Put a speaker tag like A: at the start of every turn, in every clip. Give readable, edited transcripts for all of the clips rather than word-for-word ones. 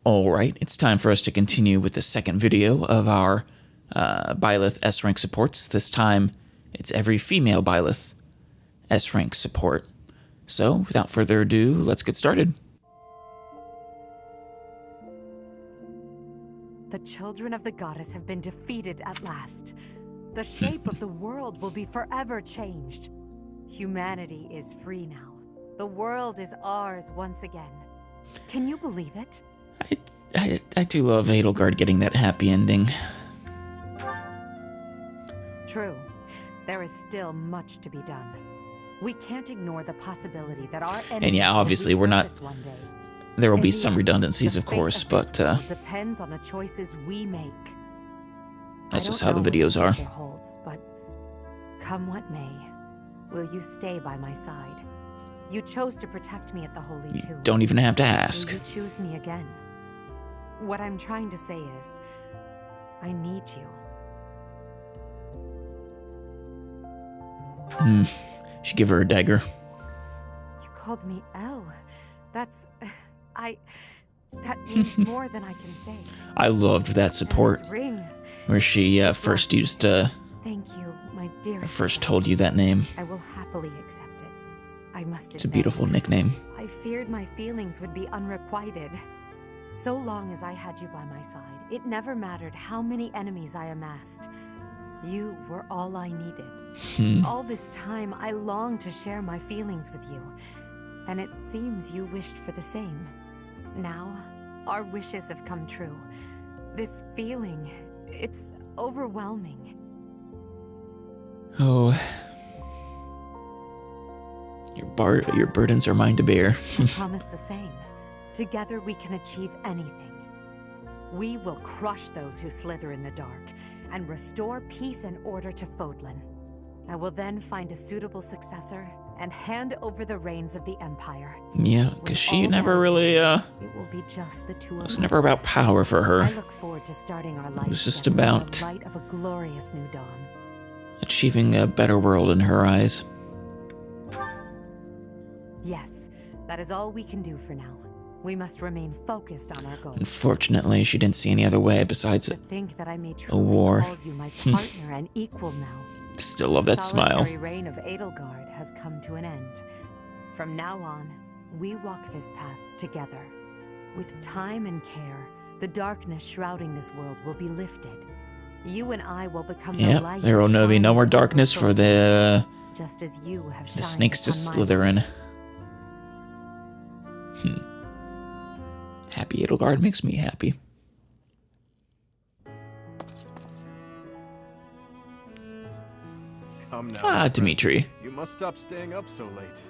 A: Alright, it's time for us to continue with the second video of our Byleth S rank supports. This time, it's every female Byleth S rank support. So, without further ado, let's get started.
B: The children of the goddess have been defeated at last. The shape of the world will be forever changed. Humanity is free now. The world is ours once again. Can you believe it?
A: I do love Edelgard getting that happy ending.
B: True. There is still much to be done. We can't ignore the possibility that our enemies
A: And yeah, obviously we're not...
B: one day.
A: There will
B: In
A: be
B: the
A: some
B: end,
A: redundancies,
B: the
A: of
B: fate
A: course,
B: this
A: but
B: world depends on the choices we make.
A: that's just
B: I
A: how
B: don't
A: the
B: know what
A: videos are.
B: future holds, but come what may, will you stay by my side? You chose to protect me at the Holy
A: You
B: Tomb.
A: don't even have to ask.
B: Will you choose me again? What I'm trying to say is, I need you.
A: Should give her a dagger.
B: You called me Elle. That's... That means more than I can say.
A: I loved that support,
B: And this ring.
A: where she first used,
B: Thank you, my dear.
A: first told you that name.
B: I will happily accept it. I must
A: It's a
B: admit,
A: beautiful nickname.
B: I feared my feelings would be unrequited. So long as I had you by my side, it never mattered how many enemies I amassed. You were all I needed. All this time, I longed to share my feelings with you. And it seems you wished for the same. Now, our wishes have come true. This feeling, it's overwhelming.
A: Oh. Your burdens are mine to bear.
B: I promise the same. Together we can achieve anything. We will crush those who slither in the dark and restore peace and order to Fodlan. I will then find a suitable successor and hand over the reins of the Empire.
A: Yeah, because she never really,
B: It will be just the two of us.
A: it was never about power for her.
B: I look forward to starting our life.
A: It was just
B: together in
A: about
B: the light of a glorious new dawn.
A: achieving a better world in her eyes.
B: Yes, that is all we can do for now. We must remain focused on our goals.
A: Unfortunately, she didn't see any other way besides
B: To think that I may
A: a
B: truly
A: war.
B: call you my partner and equal now.
A: Still love that smile.
B: The solitary reign of Edelgard has come to an end. From now on, we walk this path together. With time and care, the darkness shrouding this world will be lifted. You and I will become the
A: Yeah,
B: light
A: there will
B: that
A: be no
B: shines
A: more
B: over
A: darkness for the
B: just as you have shined
A: snakes to
B: upon my
A: slither in.
B: life.
A: Happy Edelgard makes me happy.
C: Come now,
A: Ah,
C: friend.
A: Dimitri.
C: You must stop staying up so late.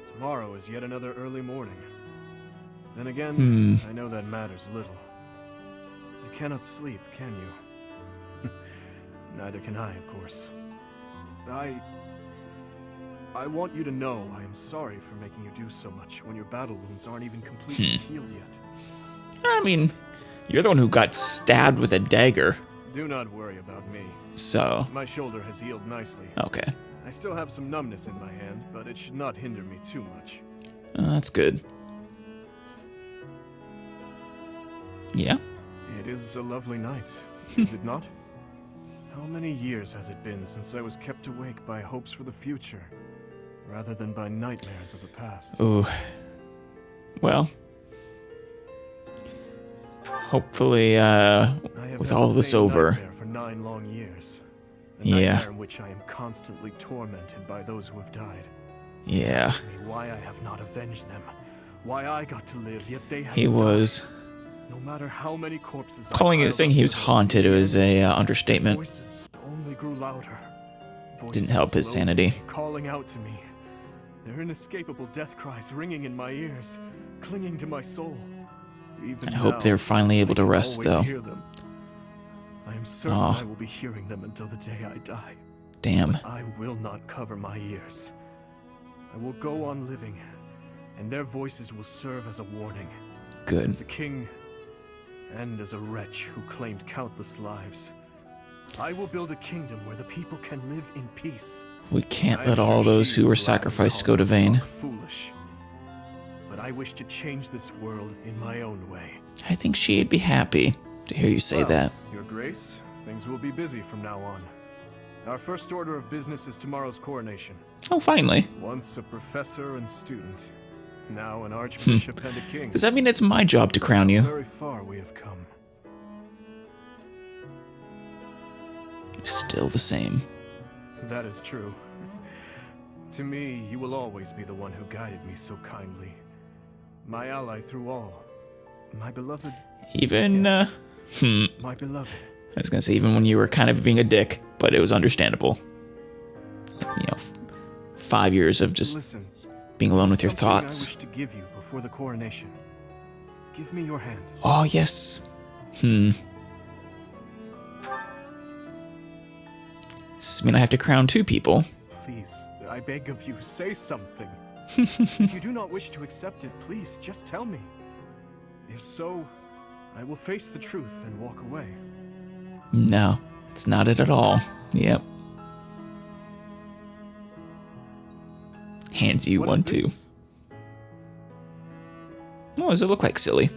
C: Tomorrow is yet another early morning. Then again, I know that matters little. You cannot sleep, can you? Neither can I, of course. I want you to know I am sorry for making you do so much when your battle wounds aren't even completely healed yet.
A: I mean, you're the one who got stabbed with a dagger,
C: Do not worry about me.
A: so...
C: My shoulder has healed nicely.
A: Okay.
C: I still have some numbness in my hand, but it should not hinder me too much.
A: That's good. Yeah?
C: It is a lovely night, is it not? How many years has it been since I was kept awake by hopes for the future, rather than by nightmares of the past?
A: Ooh. Well. Hopefully, with all this over...
C: For 9 long years. A
A: Yeah.
C: nightmare in which I am constantly tormented by those who have died.
A: Yeah.
C: Ask me why I have not avenged them. Why I got to live, yet they had
A: He
C: to
A: was...
C: die. No matter how many corpses I
A: Calling it,
C: piled
A: saying
C: up
A: he was
C: with,
A: haunted was a understatement.
C: Voices only grew louder.
A: Didn't help his
C: Voices
A: sanity.
C: low, calling out to me. Their inescapable death cries ringing in my ears, clinging to my soul. Even
A: I hope
C: now,
A: they're finally able
C: I
A: to
C: can
A: rest,
C: always
A: though.
C: hear them. I am certain
A: Aw.
C: I will be hearing them until the day I die.
A: Damn.
C: I will not cover my ears. I will go on living, and their voices will serve as a warning.
A: Good.
C: As a king, and as a wretch who claimed countless lives, I will build a kingdom where the people can live in peace.
A: We can't
C: I am
A: let all
C: sure
A: those
C: she
A: who were
C: will gladly
A: sacrificed
C: call
A: go to
C: some
A: vain.
C: talk foolish, but I wish to change this world in my own way.
A: I think she'd be happy to hear you say
C: Well,
A: that.
C: Your Grace, things will be busy from now on. Our first order of business is tomorrow's coronation.
A: Oh, finally.
C: Once a professor and student, now an archbishop and a king.
A: Does that mean it's my job to crown you?
C: Very far we have come.
A: Still the same.
C: That is true. To me, you will always be the one who guided me so kindly. My ally through all. My beloved.
A: Even,
C: Yes. My beloved.
A: I was gonna say, even when you were kind of being a dick, but it was understandable. 5 years of just
C: Listen,
A: being alone with your
C: something I
A: thoughts.
C: wish to give you before the coronation. Give me your hand.
A: Oh, yes. Does this mean I have to crown 2 people?
C: Please, I beg of you, say something. If you do not wish to accept it, please, just tell me. If so, I will face the truth and walk away.
A: No, it's not it at all. Yep. Hands you
C: What
A: one
C: is
A: too.
C: this?
A: What does it look like, silly?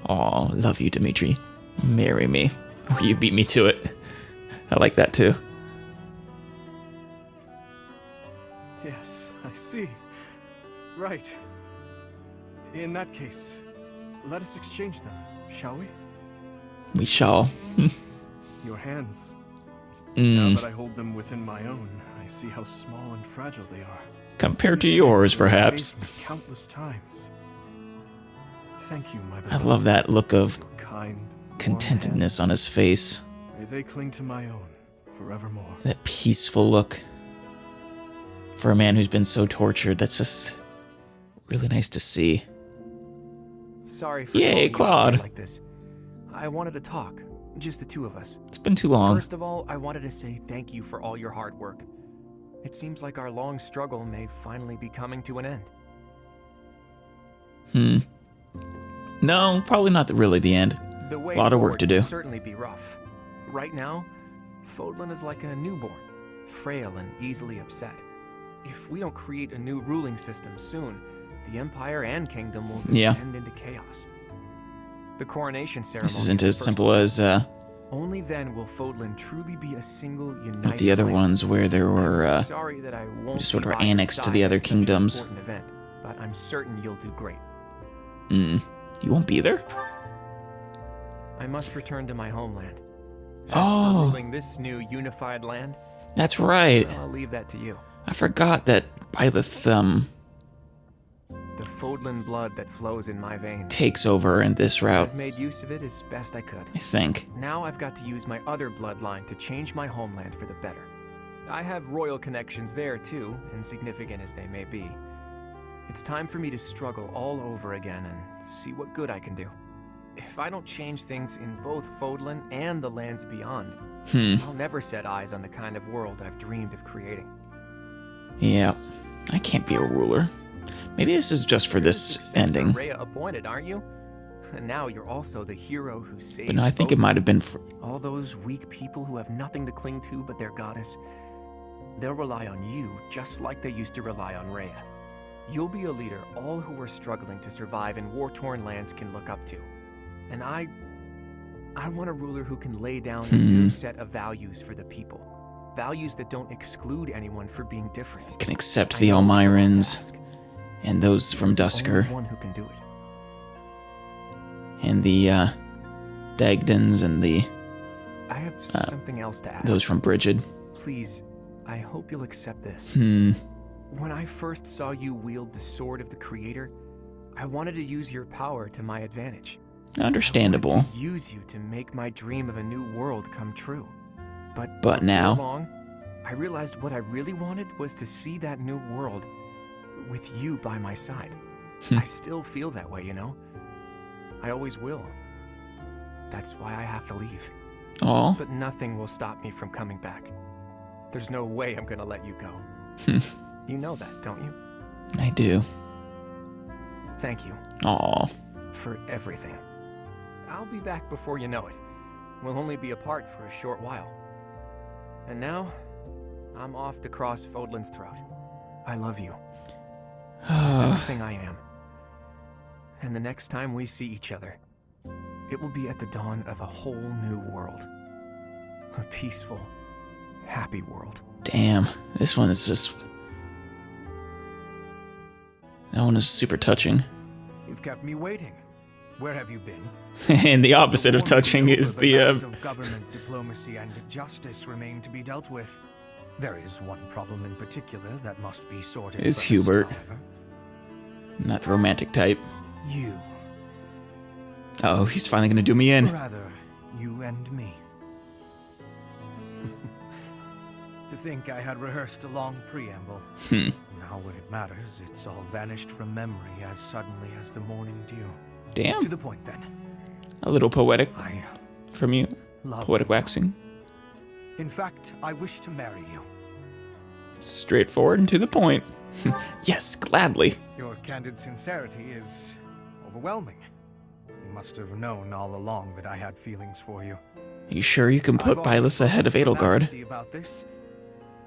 A: Aw, love you, Dimitri. Marry me. Or you beat me to it. I like that too.
C: Yes, I see. Right. In that case, let us exchange them, shall we?
A: We shall.
C: Your hands.
A: Mm.
C: Now that I hold them within my own, I see how small and fragile they are.
A: Compared to
C: These
A: yours,
C: hands have
A: perhaps.
C: saved me countless times. Thank you, my
A: I
C: beloved.
A: love that look of
C: Kind, warm
A: contentedness on his face.
C: hands. May they cling to my own forevermore.
A: That peaceful look. For a man who's been so tortured, that's just really nice to see.
D: Sorry for
A: Yay,
D: calling you
A: Claude.
D: out like this. I wanted to talk, just the two of us.
A: It's been too long.
D: First of all, I wanted to say thank you for all your hard work. It seems like our long struggle may finally be coming to an end.
A: No, probably not really the end.
D: The way
A: A lot of work
D: forward
A: to do.
D: will certainly be rough. Right now, Fodlan is like a newborn, frail and easily upset. If we don't create a new ruling system soon, the Empire and Kingdom will
A: Yeah.
D: descend into chaos. The coronation ceremony
A: This isn't
D: is
A: as
D: the
A: simple
D: first
A: as
D: step. Only then will Fodlan truly be a single, united
A: with the other
D: land.
A: ones where there were
D: I'm sorry that I won't
A: just sort
D: be
A: of
D: by your
A: annexed to
D: side
A: the other
D: at such an
A: kingdoms.
D: important event, but I'm certain you'll do great.
A: You won't be there?
D: I must return to my homeland. As
A: Oh.
D: for ruling this new unified land,
A: That's right.
D: well, I'll leave that to you.
A: I forgot that Byleth
D: The Fodlan blood that flows in my veins.
A: takes over in this route,
D: I've made use of it as best I could.
A: I think.
D: Now I've got to use my other bloodline to change my homeland for the better. I have royal connections there too, insignificant as they may be. It's time for me to struggle all over again and see what good I can do. If I don't change things in both Fodlan and the lands beyond, I'll never set eyes on the kind of world I've dreamed of creating.
A: Yeah, I can't be a ruler. Maybe this is just for this
D: Successor
A: ending.
D: Rhea appointed, aren't you? And now you're also the hero who saved
A: But no, I think it
D: Fodlan.
A: might have been for...
D: All those weak people who have nothing to cling to but their goddess, they'll rely on you just like they used to rely on Rhea. You'll be a leader all who are struggling to survive in war-torn lands can look up to. And I want a ruler who can lay down a new set of values for the people. Values that don't exclude anyone for being different.
A: Can accept
D: I
A: the
D: know it's a lot to
A: Almirans
D: ask.
A: and those from
D: The
A: Dusker
D: only one who can do it.
A: and the Dagdens and the
D: I have something else to ask.
A: those from Brigid.
D: Please, I hope you'll accept this.
A: Hmm.
D: When I first saw you wield the sword of the Creator, I wanted to use your power to my advantage.
A: Understandable.
D: I wanted to use you to make my dream of a new world come true. But
A: But
D: before
A: now?
D: long, I realized what I really wanted was to see that new world with you by my side. I still feel that way, you know? I always will. That's why I have to leave.
A: Aw.
D: But nothing will stop me from coming back. There's no way I'm gonna let you go. You know that, don't you?
A: I do.
D: Thank you
A: Aw.
D: for everything. I'll be back before you know it. We'll only be apart for a short while. And now, I'm off to cross Fodlan's throat. I love you. With everything I am. and the next time we see each other, it will be at the dawn of a whole new world. A peaceful, happy world.
A: Damn, this one is just... That one is super touching.
E: You've kept me waiting. Where have you been?
A: And the opposite of touching is the
E: matters of government, diplomacy, and justice remain to be dealt with. There is one problem in particular that must be sorted
A: Is
E: first,
A: Hubert.
E: however.
A: Not the romantic type.
E: You.
A: Oh, he's finally gonna do me in.
E: Rather, you and me. To think I had rehearsed a long preamble. Now when it matters, it's all vanished from memory as suddenly as the morning dew.
A: Damn.
E: To the point then.
A: A little poetic
E: I
A: from you.
E: love
A: Poetic
E: you.
A: waxing.
E: In fact, I wish to marry you.
A: Straightforward and to the point. Yes, gladly.
E: Your candid sincerity is overwhelming. You must have known all along that I had feelings for you.
A: You sure you can put
E: I've always
A: Byleth ahead of
E: spoken to Her
A: Edelgard?
E: Majesty about this.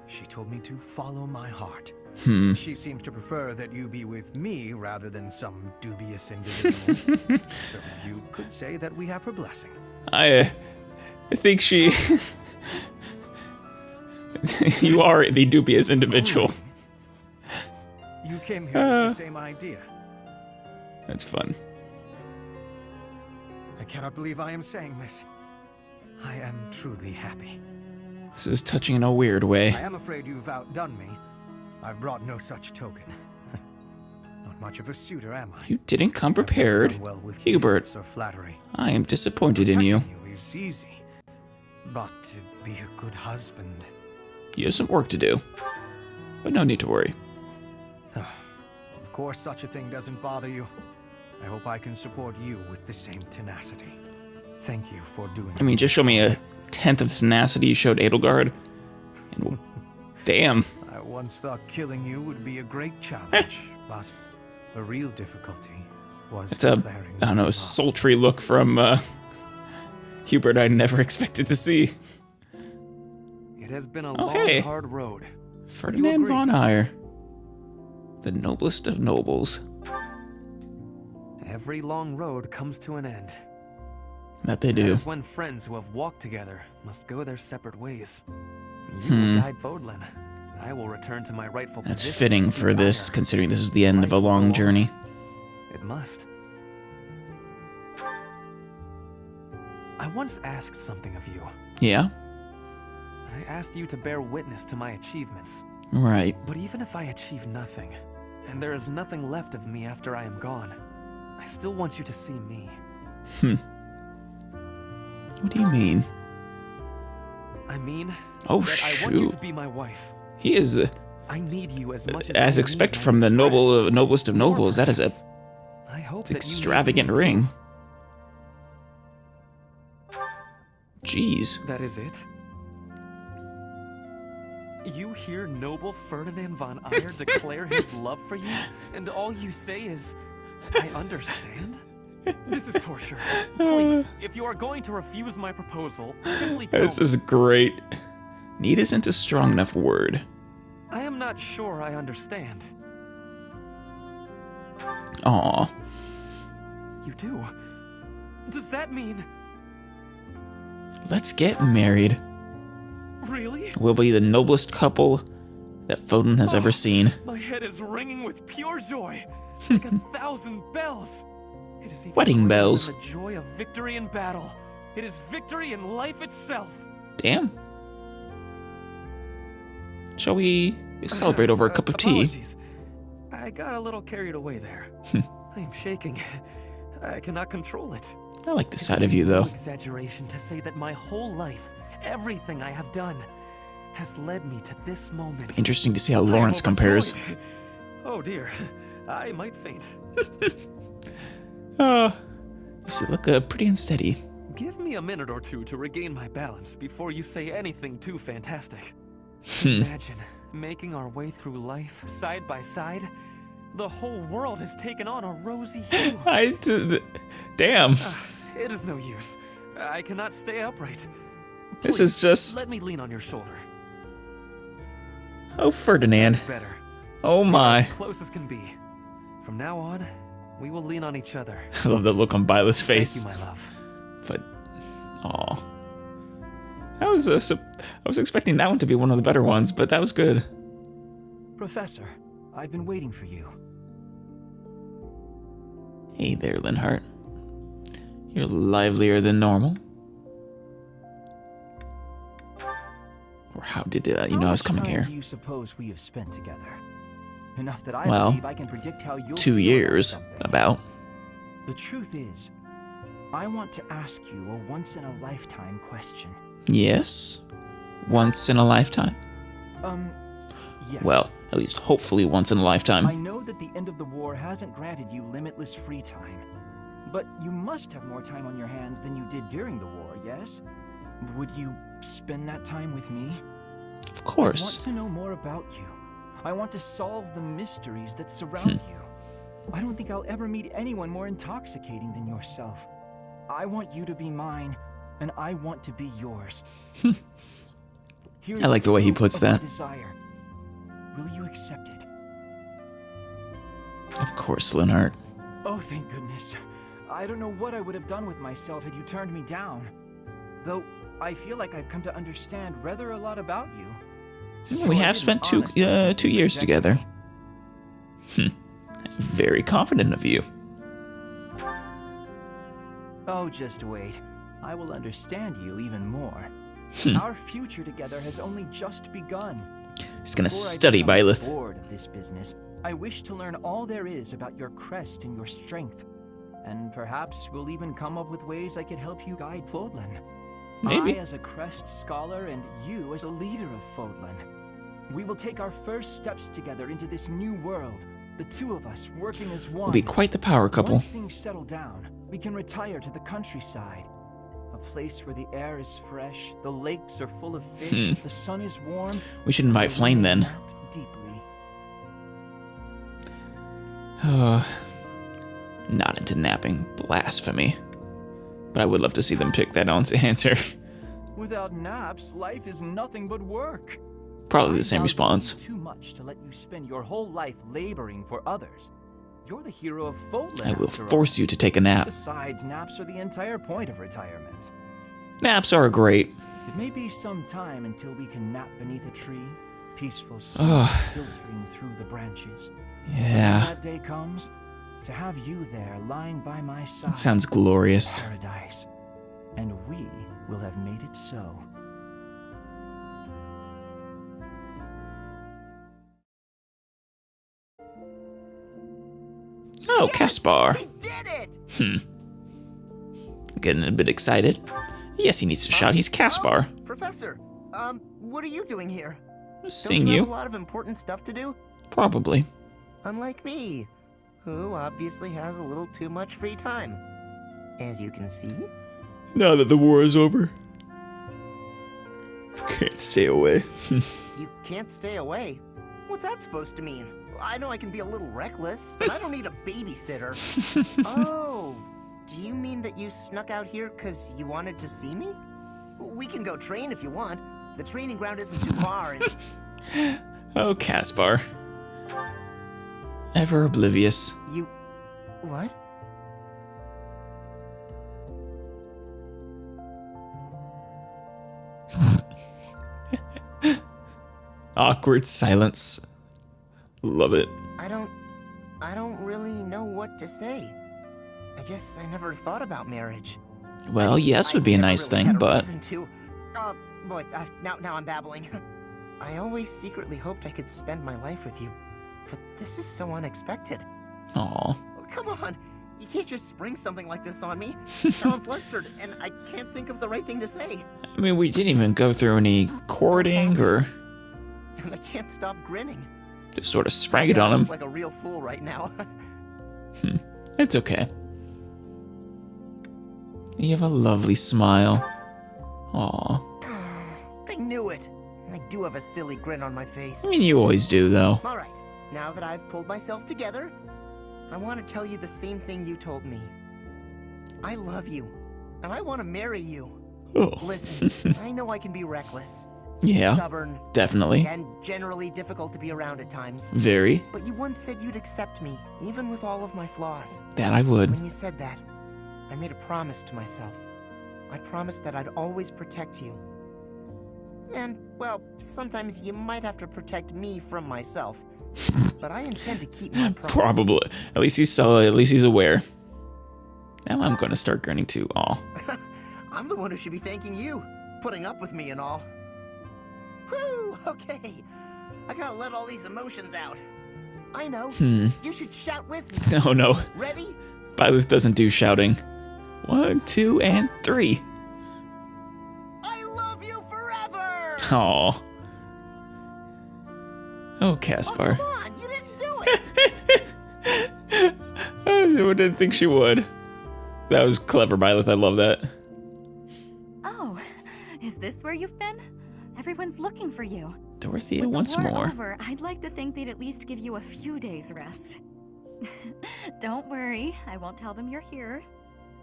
E: She told me to follow my heart. She seems to prefer that you be with me rather than some dubious individual. So you could say that we have her blessing.
A: I think she... You are the dubious individual.
E: You came here with the same idea.
A: That's fun.
E: I cannot believe I am saying this. I am truly happy.
A: This is touching in a weird way.
E: I am afraid you've outdone me. I've brought no such token. Not much of a suitor, am I?
A: You didn't come prepared.
E: Done well with
A: Hubert,
E: gifts or flattery.
A: I am disappointed in you.
E: Protecting you is easy, but to be a good husband...
A: You have some work to do. But no need to worry.
E: Of course, such a thing doesn't bother you. I hope I can support you with the same tenacity. Thank you for doing.
A: I mean, just show me a tenth of tenacity you showed Edelgard. And we'll... Damn.
E: I once thought killing you would be a great challenge, but the real difficulty was
A: It's a,
E: declaring
A: I don't know,
E: love.
A: a sultry look from Hubert I never expected to see.
C: It has been a
A: Oh,
C: long,
A: hey.
C: hard road.
A: Ferdinand
C: agree?
A: von Eyre. The noblest of nobles.
C: Every long road comes to an end.
A: That they
C: That
A: do.
C: is when friends who have walked together must go their separate ways. You will guide Vodlin. I will return to my rightful
A: That's
C: position
A: fitting
C: as
A: for this,
C: Empire.
A: considering this is the end of a long journey.
C: It must. I once asked something of you.
A: Yeah?
C: I asked you to bear witness to my achievements.
A: Right.
C: But even if I achieve nothing, and there is nothing left of me after I am gone, I still want you to see me.
A: What do you mean?
C: I mean,
A: Oh,
C: that I want you
A: shoot.
C: to be my wife.
A: He is the...
C: I need you as much as
A: As
C: I
A: expect
C: need
A: from
C: my
A: the
C: next breath.
A: noblest of
C: Or
A: nobles, that is a
C: perhaps, I hope that you need
A: extravagant
C: me too.
A: ring. Jeez.
C: That is it? You hear noble Ferdinand von Eyre declare his love for you, and all you say is, I understand? This is torture. Please, if you are going to refuse my proposal, simply tell
A: This
C: me.
A: is great. Need isn't a strong enough word.
C: I am not sure I understand.
A: Aw.
C: You do? Does that mean...
A: Let's get married.
C: Really?
A: We'll be the noblest couple that Foden has ever seen.
C: My head is ringing with pure joy, like 1,000 bells. It is even
A: Wedding
C: greater
A: bells.
C: than the joy of victory in battle. It is victory in life itself.
A: Damn. Shall we celebrate over a cup of tea?
C: Apologies. I got a little carried away there. I am shaking. I cannot control it.
A: I like this side of you, though.
C: No exaggeration to say that my whole life, everything I have done, has led me to this moment.
A: Interesting to see how
C: I am
A: Lorenz compares.
C: overjoyed. Oh dear, I might faint.
A: You look pretty unsteady.
C: Give me a minute or two to regain my balance before you say anything too fantastic.
A: Hmm.
C: Imagine making our way through life side by side. The whole world has taken on a rosy hue.
A: Damn.
C: It is no use. I cannot stay upright.
A: This
C: Please,
A: is just...
C: let me lean on your shoulder.
A: Oh, Ferdinand.
C: Better.
A: Oh my.
C: As close as can be. From now on,
E: We will lean on each other.
A: I love the look on Byleth's face.
E: Thank you, my love.
A: But, aw. I was expecting that one to be one of the better ones, but that was good.
F: Professor, I've been waiting for you.
A: Hey there, Linhardt. You're livelier than normal. Or how did you know I was coming here?
F: How much time do you suppose we have spent together? Enough that I
A: Well,
F: believe I can predict how you'll
A: 2
F: feel
A: years,
F: something.
A: about.
F: The truth is, I want to ask you a once-in-a-lifetime question.
A: Yes? Once in a lifetime?
F: Yes.
A: Well, at least hopefully once in a lifetime.
F: I know that the end of the war hasn't granted you limitless free time. But you must have more time on your hands than you did during the war, yes? Would you spend that time with me?
A: Of
F: I
A: course.
F: want to know more about you. I want to solve the mysteries that surround you. I don't think I'll ever meet anyone more intoxicating than yourself. I want you to be mine, and I want to be yours.
A: I like the way he
F: proof
A: puts
F: of my
A: that.
F: desire. Will you accept it?
A: Of course, Linhardt.
F: Oh, thank goodness. I don't know what I would have done with myself had you turned me down. Though, I feel like I've come to understand rather a lot about you. So
A: We
F: I
A: have
F: didn't
A: spent
F: honestly
A: 2 years
F: reject
A: together.
F: you.
A: Very confident of you.
F: Oh, just wait. I will understand you even more. Our future together has only just begun.
A: He's gonna
F: Before I
A: study
F: become
A: Byleth.
F: bored of this business, I wish to learn all there is about your crest and your strength. And perhaps we'll even come up with ways I could help you guide Fodlan.
A: Maybe.
F: I as a crest scholar and you as a leader of Fodlan. We will take our first steps together into this new world, the two of us working as one.
A: We'll be quite the power couple.
F: Once things settle down, we can retire to the countryside. A place where the air is fresh, the lakes are full of fish, the sun is warm.
A: We should invite
F: and we
A: Flame
F: may
A: then.
F: nap deeply.
A: Not into napping. Blasphemy. But I would love to see them pick that answer.
F: Without naps, life is nothing but work.
A: Probably the same
F: I love
A: response.
F: you too much to let you spend your whole life laboring for others. You're the hero of Fodlan.
A: I will
F: after all.
A: force you to take a nap.
F: Besides, naps are the entire point of retirement.
A: Naps are great.
F: It may be some time until we can nap beneath a tree, peaceful
A: Ugh.
F: sun filtering through the branches. When
A: Yeah.
F: that day comes, to have you there lying by my side.
A: That sounds glorious.
F: Paradise. And we will have made it so.
A: Oh, Caspar.
G: We did it!
A: Getting a bit excited. Yes, he needs a shot. He's Caspar.
G: Professor, what are you doing here?
A: Seeing
G: Don't you have
A: you.
G: a lot of important stuff to do?
A: Probably.
G: Unlike me, who obviously has a little too much free time. As you can see.
A: Now that the war is over. Can't stay away.
G: You can't stay away. What's that supposed to mean? I know I can be a little reckless, but I don't need a babysitter. Oh, do you mean that you snuck out here because you wanted to see me? We can go train if you want. The training ground isn't too far and...
A: Oh, Caspar. Ever oblivious.
G: You... what?
A: Awkward silence. Love it.
G: I don't really know what to say. I guess I never thought about marriage.
A: Well, yes would be a
G: never
A: nice
G: really
A: thing,
G: had a
A: but
G: reason to. Boy, now I'm babbling. I always secretly hoped I could spend my life with you, but this is so unexpected.
A: aw.
G: Come on, you can't just spring something like this on me. Now I'm flustered, and I can't think of the right thing to say.
A: I mean, we didn't even go through any courting or
G: And I can't stop grinning.
A: just sort of sprang it on
G: I
A: him.
G: look like a real fool right now.
A: It's okay. You have a lovely smile. Aw.
G: I knew it. I do have a silly grin on my face.
A: I mean, you always do, though.
G: All right, now that I've pulled myself together, I want to tell you the same thing you told me. I love you, and I want to marry you.
A: Oh.
G: Listen, I know I can be reckless.
A: Yeah,
G: stubborn,
A: definitely.
G: and generally difficult to be around at times.
A: Very.
G: But you once said you'd accept me, even with all of my flaws.
A: That I would.
G: When you said that, I made a promise to myself. I promised that I'd always protect you. And, well, sometimes you might have to protect me from myself. But I intend to keep my promise.
A: Probably. At least he's aware. Now I'm going to start grinning too. Aw.
G: I'm the one who should be thanking you, putting up with me and all. Whew, okay. I gotta let all these emotions out. I know. You should shout with me.
A: Oh no.
G: Ready?
A: Byleth doesn't do shouting. 1, 2, and 3.
G: I love you forever!
A: Aw. Oh, Caspar.
G: Oh, come on, you didn't do it!
A: I didn't think she would. That was clever, Byleth. I love that.
H: Oh, is this where you've been? Everyone's looking for you.
A: Dorothea
H: With
A: once
H: the war
A: more.
H: over, I'd like to think they'd at least give you a few days rest. Don't worry, I won't tell them you're here.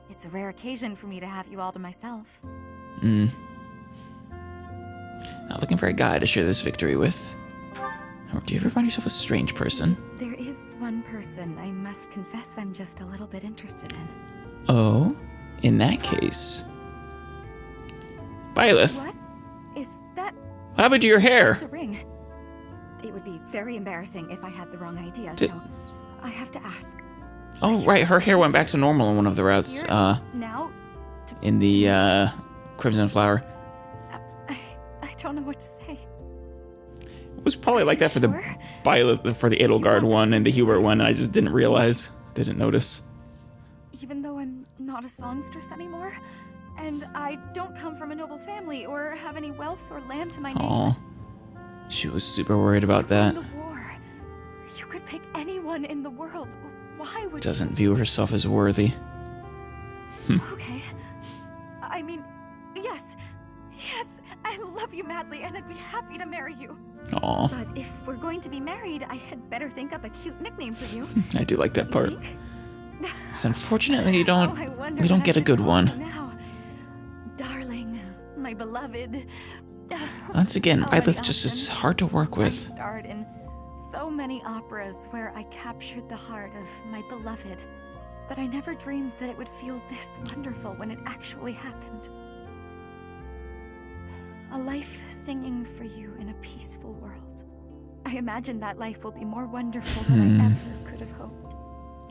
H: It's a rare occasion for me to have you all to myself.
A: Not looking for a guy to share this victory with. Or do you ever find yourself a strange person?
H: There is one person I must confess I'm just a little bit interested in.
A: Oh, in that case. Byleth,
H: What? Is that...
A: what happened to your hair?
H: It's a ring. It would be very embarrassing if I had the wrong idea,
A: Did-
H: so I have to ask.
A: Oh, right, her hair went back to normal in one of the routes,
H: Here, now,
A: in the, Crimson Flower.
H: I don't know what to say.
A: It was probably like that for the
H: Sure.
A: Byleth, for the Edelgard
H: want to
A: one and the
H: say
A: Hubert
H: yes.
A: one, I just didn't realize, didn't notice.
H: Even though I'm not a songstress anymore, and I don't come from a noble family or have any wealth or land to my name.
A: Aw. She was super worried about
H: You won
A: that.
H: the war. You could pick anyone in the world. Why would
A: Doesn't view herself as worthy.
H: you? Okay. I mean, yes. Yes, I love you madly and I'd be happy to marry you.
A: Aw,
H: But if we're going to be married, I had better think up a cute nickname for you.
A: I do like that part.
H: Unique?
A: So unfortunately,
H: Oh, I wonder
A: we don't
H: what I
A: get a
H: should
A: good
H: call
A: one.
H: you now. Darling, my beloved.
A: Once again,
H: So many
A: Byleth just is
H: options.
A: hard to work
H: I
A: with.
H: starred in so many operas where I captured the heart of my beloved, but I never dreamed that it would feel this wonderful when it actually happened. A life singing for you in a peaceful world. I imagine that life will be more wonderful than I ever could have hoped.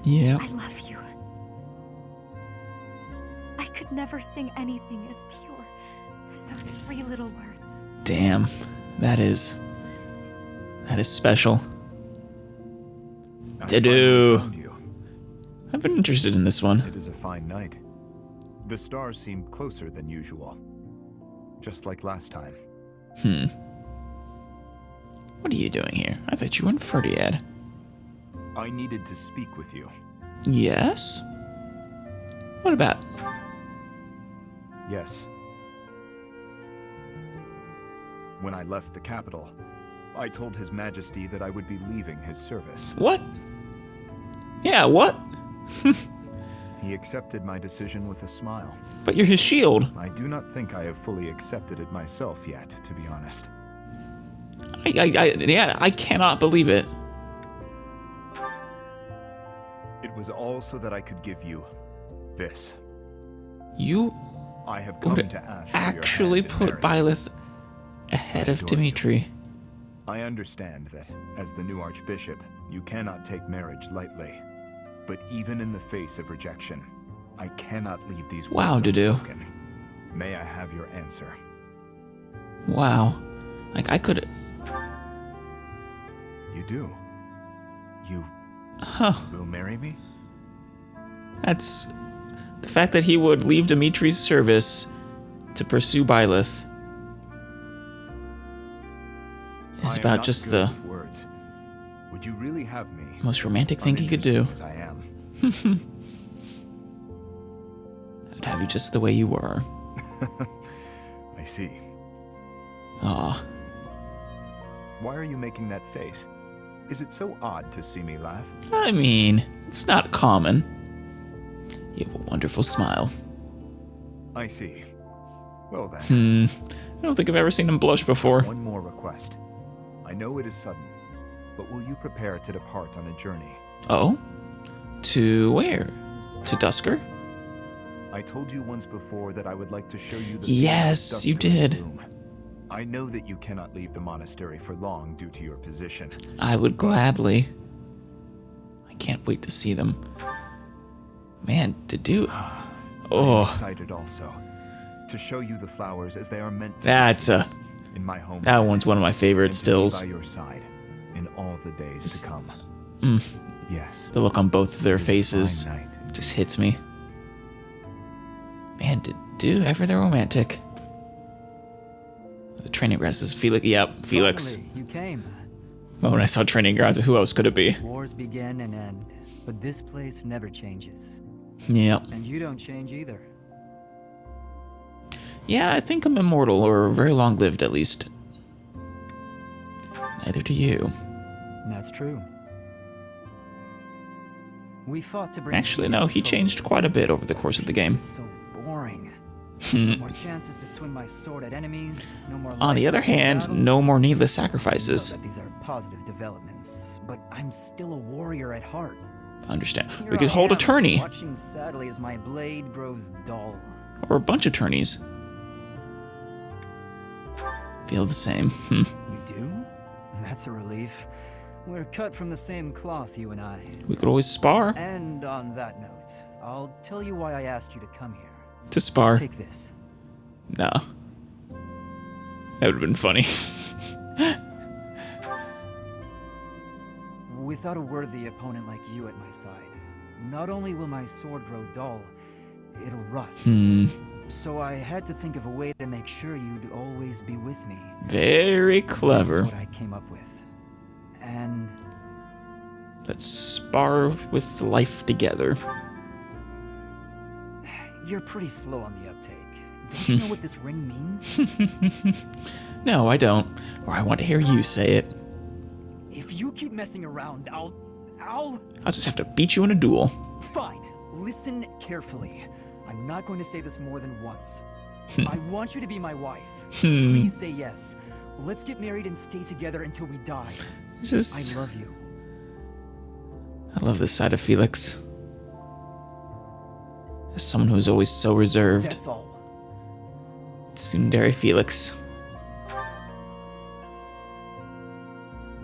A: Yeah.
H: I love you. I could never sing anything as pure as those 3 little words.
A: Damn. That is special.
C: I
A: To do.
C: finally found you.
A: I've been interested in this one.
C: It is a fine night. The stars seem closer than usual. Just like last time.
A: What are you doing here? I thought you were in Ferdinand.
C: I needed to speak with you.
A: Yes? What about?
C: Yes. When I left the capital, I told His Majesty that I would be leaving his service.
A: What? Yeah, what?
C: He accepted my decision with a smile.
A: But you're his shield.
C: I do not think I have fully accepted it myself yet, to be honest.
A: I cannot believe it.
C: It was all so that I could give you this.
A: You
C: I have come
A: would
C: to ask for your
A: actually
C: hand in
A: put
C: marriage.
A: Byleth ahead of
C: adore you.
A: Dimitri.
C: I understand that, as the new archbishop, you cannot take marriage lightly. But even in the face of rejection, I cannot leave these
A: Wow,
C: words
A: Dudu.
C: unspoken. May I have your answer?
A: Wow. Like, I could...
C: You do. You
A: Huh.
C: will marry me?
A: That's... The fact that he would leave Dimitri's service to pursue Byleth is
C: I am
A: about
C: not
A: just
C: good
A: the
C: with words. Would you really have me?
A: most romantic thing he could do.
C: uninteresting as I am.
A: I'd have you just the way you were.
C: I see.
A: Aw.
C: Why are you making that face? Is it so odd to see me laugh?
A: I mean, it's not common. You have a wonderful smile.
C: I see.
I: Well then.
A: I don't think I've ever seen him blush before.
I: One more request. I know it is sudden, but will you prepare to depart on a journey?
A: Oh? To where? To Dusker?
I: I told you once before that I would like to show you the
A: Yes, you did.
I: I know that you cannot leave the monastery for long due to your position.
A: I would gladly. I can't wait to see them. Man, to do...
I: I'm excited also to show you the flowers as they are meant to
A: That's
I: be in my home.
A: That one's one of my favorite
I: and to
A: stills.
I: be by your side in all the days
A: Just-
I: to come. Yes.
A: The look on both of their
I: It is a
A: faces
I: fine night.
A: just hits me. Man, do ever they're romantic. The training grounds is Felix. Yep, Felix.
F: Finally, you came.
A: Oh, when I saw training grounds, who else could it be?
F: Wars begin and end, but this place never changes.
A: Yep.
F: And you don't change either.
A: Yeah, I think I'm immortal, or very long-lived at least. Neither do you.
F: That's true. We fought to bring
A: Actually,
F: peace
A: no,
F: to
A: he
F: folk.
A: changed quite a bit over the course of the game.
F: This is so boring. No more chances to swing my sword at enemies. No more.
A: On the other hand, no more needless sacrifices.
F: I know that these are positive developments, but I'm still a warrior at heart.
A: Understand.
F: Here
A: We could
F: I
A: hold a
F: am,
A: tourney,
F: watching sadly as my blade grows dull.
A: or a bunch of tourneys. Feel the same.
F: You do? That's a relief. We're cut from the same cloth, you and I.
A: We could always spar.
F: And on that note, I'll tell you why I asked you to come here.
A: To spar.
F: Take this.
A: Nah. That would have been funny.
F: Without a worthy opponent like you at my side, not only will my sword grow dull, it'll rust. So I had to think of a way to make sure you'd always be with me.
A: Very clever.
F: This is what I came up with. And
A: Let's spar with life together.
F: you're pretty slow on the uptake. Don't you know what this ring means?
A: No, I don't. Or I want to hear you say it.
F: If you keep messing around, I'll...
A: I'll just have to beat you in a duel.
F: Fine. Listen carefully. I'm not going to say this more than once. I want you to be my wife. Please say yes. Let's get married and stay together until we die.
A: This is...
F: I love you.
A: I love this side of Felix. As someone who's always so reserved.
F: That's all.
A: Tsundere Felix.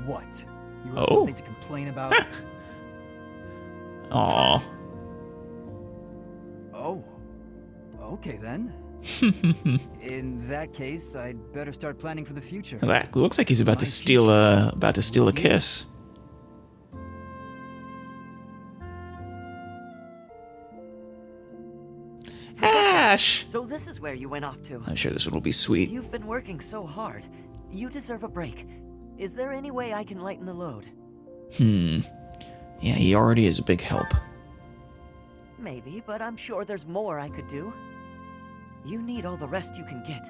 F: What? You have
A: Oh.
F: something to complain about?
A: Aw.
F: Oh. Okay then. In that case, I'd better start planning for the future.
A: That looks like he's about to steal a kiss. Ashe!
J: So this is where you went off to.
A: I'm sure this one will be sweet.
J: You've been working so hard. You deserve a break. Is there any way I can lighten the load?
A: Yeah, he already is a big help.
J: Maybe, but I'm sure there's more I could do. You need all the rest you can get.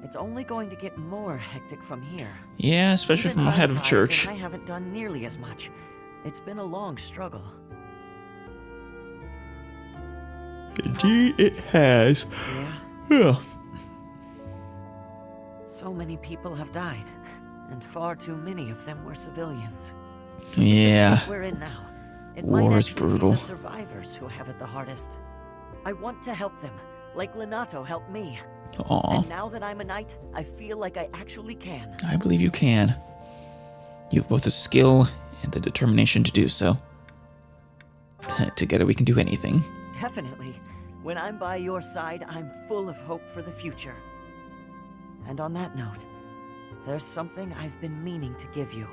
J: It's only going to get more hectic from here.
A: Yeah, especially
J: Even
A: from a head
J: I'm
A: of
J: tired
A: church.
J: and I haven't done nearly as much. It's been a long struggle.
A: Indeed it has. Yeah.
J: So many people have died, and far too many of them were civilians.
A: Yeah.
J: The state we're in now. It
A: War
J: might
A: is
J: actually
A: brutal.
J: be the survivors who have it the hardest. I want to help them, like Lenato helped me.
A: Aw.
J: And now that I'm a knight, I feel like I actually can.
A: I believe you can. You have both the skill and the determination to do so. Together we can do anything.
J: Definitely. When I'm by your side, I'm full of hope for the future. And on that note, there's something I've been meaning to give you.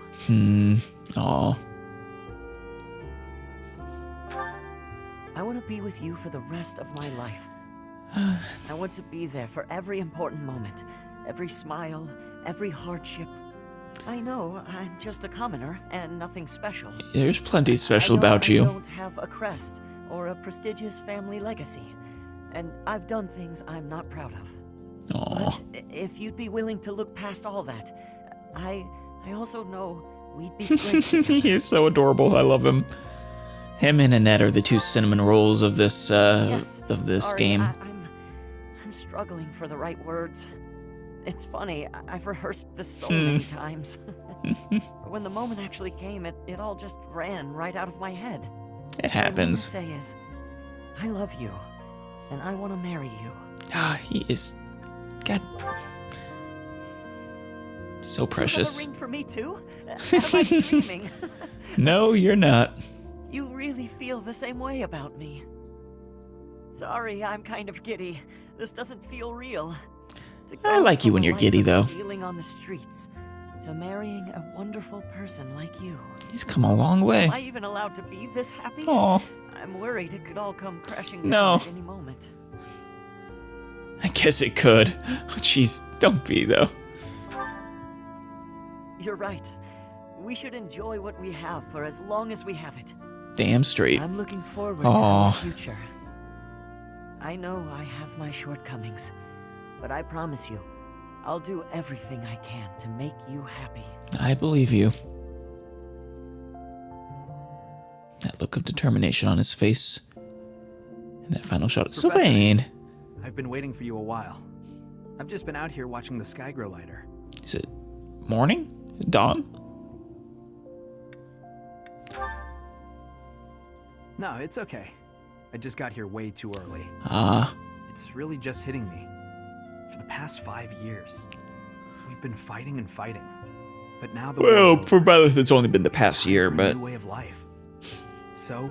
A: Aw.
J: I want to be with you for the rest of my life. I want to be there for every important moment, every smile, every hardship. I know I'm just a commoner and nothing special.
A: There's plenty special
J: I know
A: about you.
J: I don't have a crest or a prestigious family legacy, and I've done things I'm not proud of.
A: Aw.
J: But if you'd be willing to look past all that, I also know we'd be great together.
A: He is so adorable. I love him. Him and Annette are the two cinnamon rolls of this
J: Yes,
A: of this
J: sorry,
A: game.
J: I'm I'm struggling for the right words. It's funny, I've rehearsed this so many times. But when the moment actually came, it all just ran right out of my head.
A: It happens.
J: What I want to say is, I love you, and I want to marry you.
A: Ah, he is... God... So precious.
J: You have a ring for me too? Am I dreaming?
A: No, you're not.
J: You really feel the same way about me. Sorry, I'm kind of giddy. This doesn't feel real.
A: I like you when you're giddy, though.
J: Stealing on the streets to marrying a wonderful person like you.
A: He's come a long way.
J: Am I even allowed to be this happy?
A: Aw.
J: I'm worried it could all come crashing down
A: No.
J: at any moment.
A: I guess it could. Jeez, don't be, though.
J: You're right. We should enjoy what we have for as long as we have it.
A: Damn straight.
J: I'm looking forward to our future. I know I have my shortcomings, but I promise you, I'll do everything I can to make you happy.
A: I believe you. That look of determination on his face. And that final shot of Sylvain.
K: I've been waiting for you a while. I've just been out here watching the sky grow lighter.
A: Is it morning? Dawn?
K: No, it's okay. I just got here way too early.
A: Ah.
K: It's really just hitting me. For the past 5 years, we've been fighting and fighting. But now the
A: Well, for Byleth, it's only been the past year, but...
K: a new way of life. So,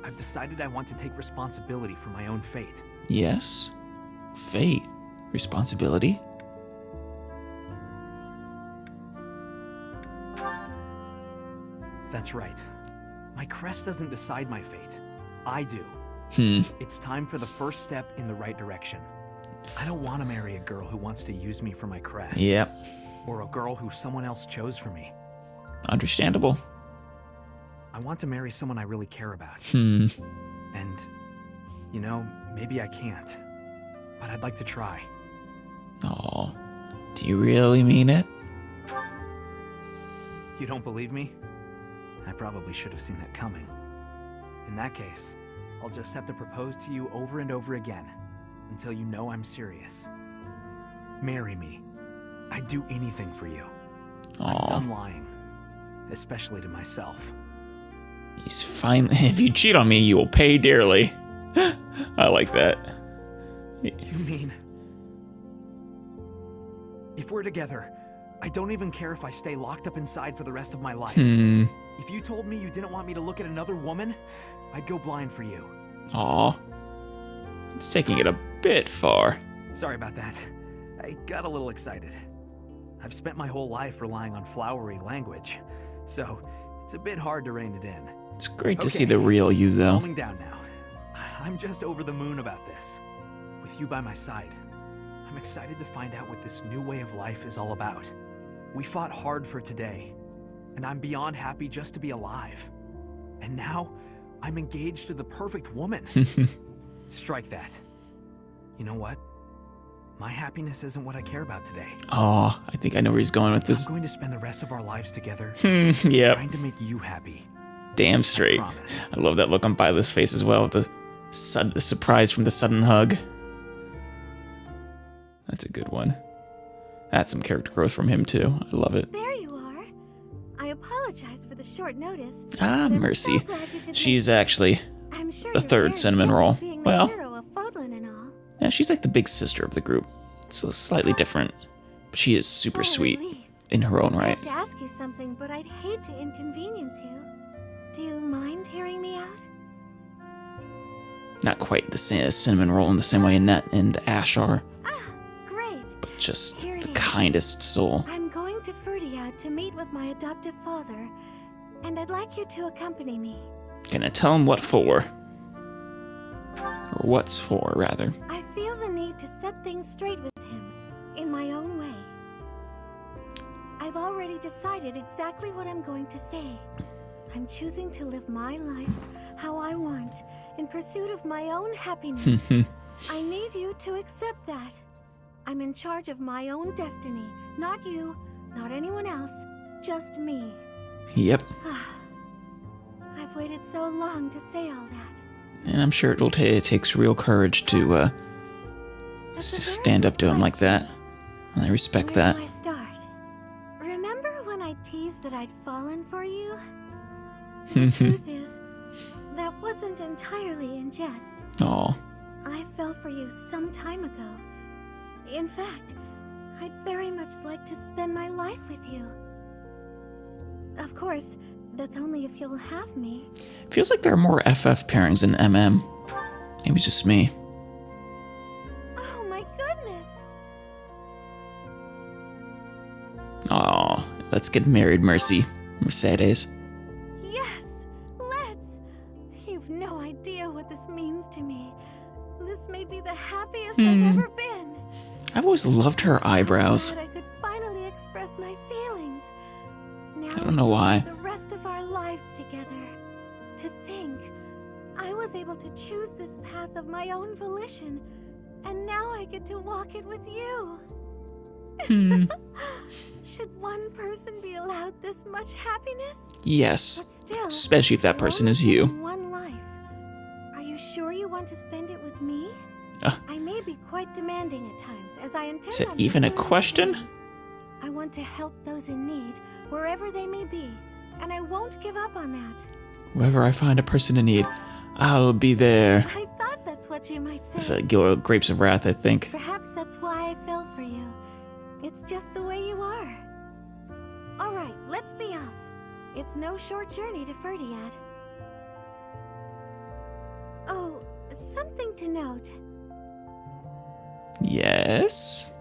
K: I've decided I want to take responsibility for my own fate.
A: Yes. Fate. Responsibility.
K: That's right. My crest doesn't decide my fate. I do. It's time for the first step in the right direction. I don't want to marry a girl who wants to use me for my crest.
A: Yep.
K: Or a girl who someone else chose for me.
A: Understandable.
K: I want to marry someone I really care about.
A: Hmm.
K: And, you know, maybe I can't. But I'd like to try.
A: Aw. Do you really mean it?
K: You don't believe me? I probably should have seen that coming. In that case, I'll just have to propose to you over and over again until you know I'm serious. Marry me. I'd do anything for you.
A: Aw.
K: I'm done lying, especially to myself.
A: He's fine. If you cheat on me, you will pay dearly. I like that.
K: You mean... If we're together, I don't even care if I stay locked up inside for the rest of my life. If you told me you didn't want me to look at another woman, I'd go blind for you.
A: Aw. It's taking it a bit far.
K: Sorry about that. I got a little excited. I've spent my whole life relying on flowery language, so it's a bit hard to rein it in.
A: It's great to see the real you, though.
K: Calming down now. I'm just over the moon about this. With you by my side, I'm excited to find out what this new way of life is all about. We fought hard for today, and I'm beyond happy just to be alive. And now, I'm engaged to the perfect woman. Strike that. You know what? My happiness isn't what I care about today.
A: Aw, I think I know where he's going with this.
K: I'm going to spend the rest of our lives together
A: Yep.
K: trying to make you happy.
A: Damn straight. I love that look on Byleth's face as well, with the surprise from the sudden hug. That's a good one. That's some character growth from him, too. I love it.
L: There you are. I apologize for the short notice.
A: Ah,
L: but I'm
A: mercy.
L: so glad you could
A: She's
L: make it.
A: actually
L: I'm sure
A: the
L: you're
A: third
L: very
A: cinnamon
L: busy
A: roll.
L: being the
A: Well,
L: hero of Fodlan and all.
A: yeah, she's like the big sister of the group. It's slightly different, but she is super
L: What a
A: sweet
L: relief.
A: in her own
L: I
A: right.
L: have to ask you something, but I'd hate to inconvenience you. Do you mind hearing me out?
A: Not quite the same cinnamon roll in the same way Annette and Ashe are,
L: Great.
A: but just
L: Here
A: the
L: it is.
A: kindest soul.
L: I'm going to Ferdinand to meet with my adoptive father, and I'd like you to accompany me.
A: Gonna tell him what for. Or what's for, rather.
L: I feel the need to set things straight with him, in my own way. I've already decided exactly what I'm going to say. I'm choosing to live my life how I want, in pursuit of my own happiness. I need you to accept that. I'm in charge of my own destiny, not you, not anyone else, just me.
A: Yep.
L: I've waited so long to say all that.
A: And I'm sure it takes real courage to stand up to him like that. I respect that.
L: Where do I start? Remember when I teased that I'd fallen for you? The truth is, that wasn't entirely in jest.
A: Oh.
L: I fell for you some time ago. In fact, I'd very much like to spend my life with you. Of course, that's only if you'll have me.
A: Feels like there are more FF pairings than MM. Maybe it's just me.
L: Oh my goodness!
A: Oh, let's get married, Mercedes.
L: Yes, let's! You've no idea what this means to me. This may be the happiest I've ever been.
A: I've always loved her eyebrows.
L: That I could finally express my feelings. Now
A: I don't know why.
L: The rest of our lives together. To think, I was able to choose this path of my own volition, and now I get to walk it with you. Should one person be allowed this much happiness?
A: Yes,
L: But still,
A: especially if that person is you.
L: one life. Are you sure you want to spend it with me? I may be quite demanding at times, as I intend
A: Is it
L: on
A: even a
L: pursuing
A: question?
L: things. I want to help those in need, wherever they may be, and I won't give up on that.
A: Wherever I find a person in need, I'll be there.
L: I thought that's what you might say.
A: It's a Grapes of Wrath, I think.
L: Perhaps that's why I fell for you. It's just the way you are. All right, let's be off. It's no short journey to Ferdinand. Oh, something to note.
A: Yes?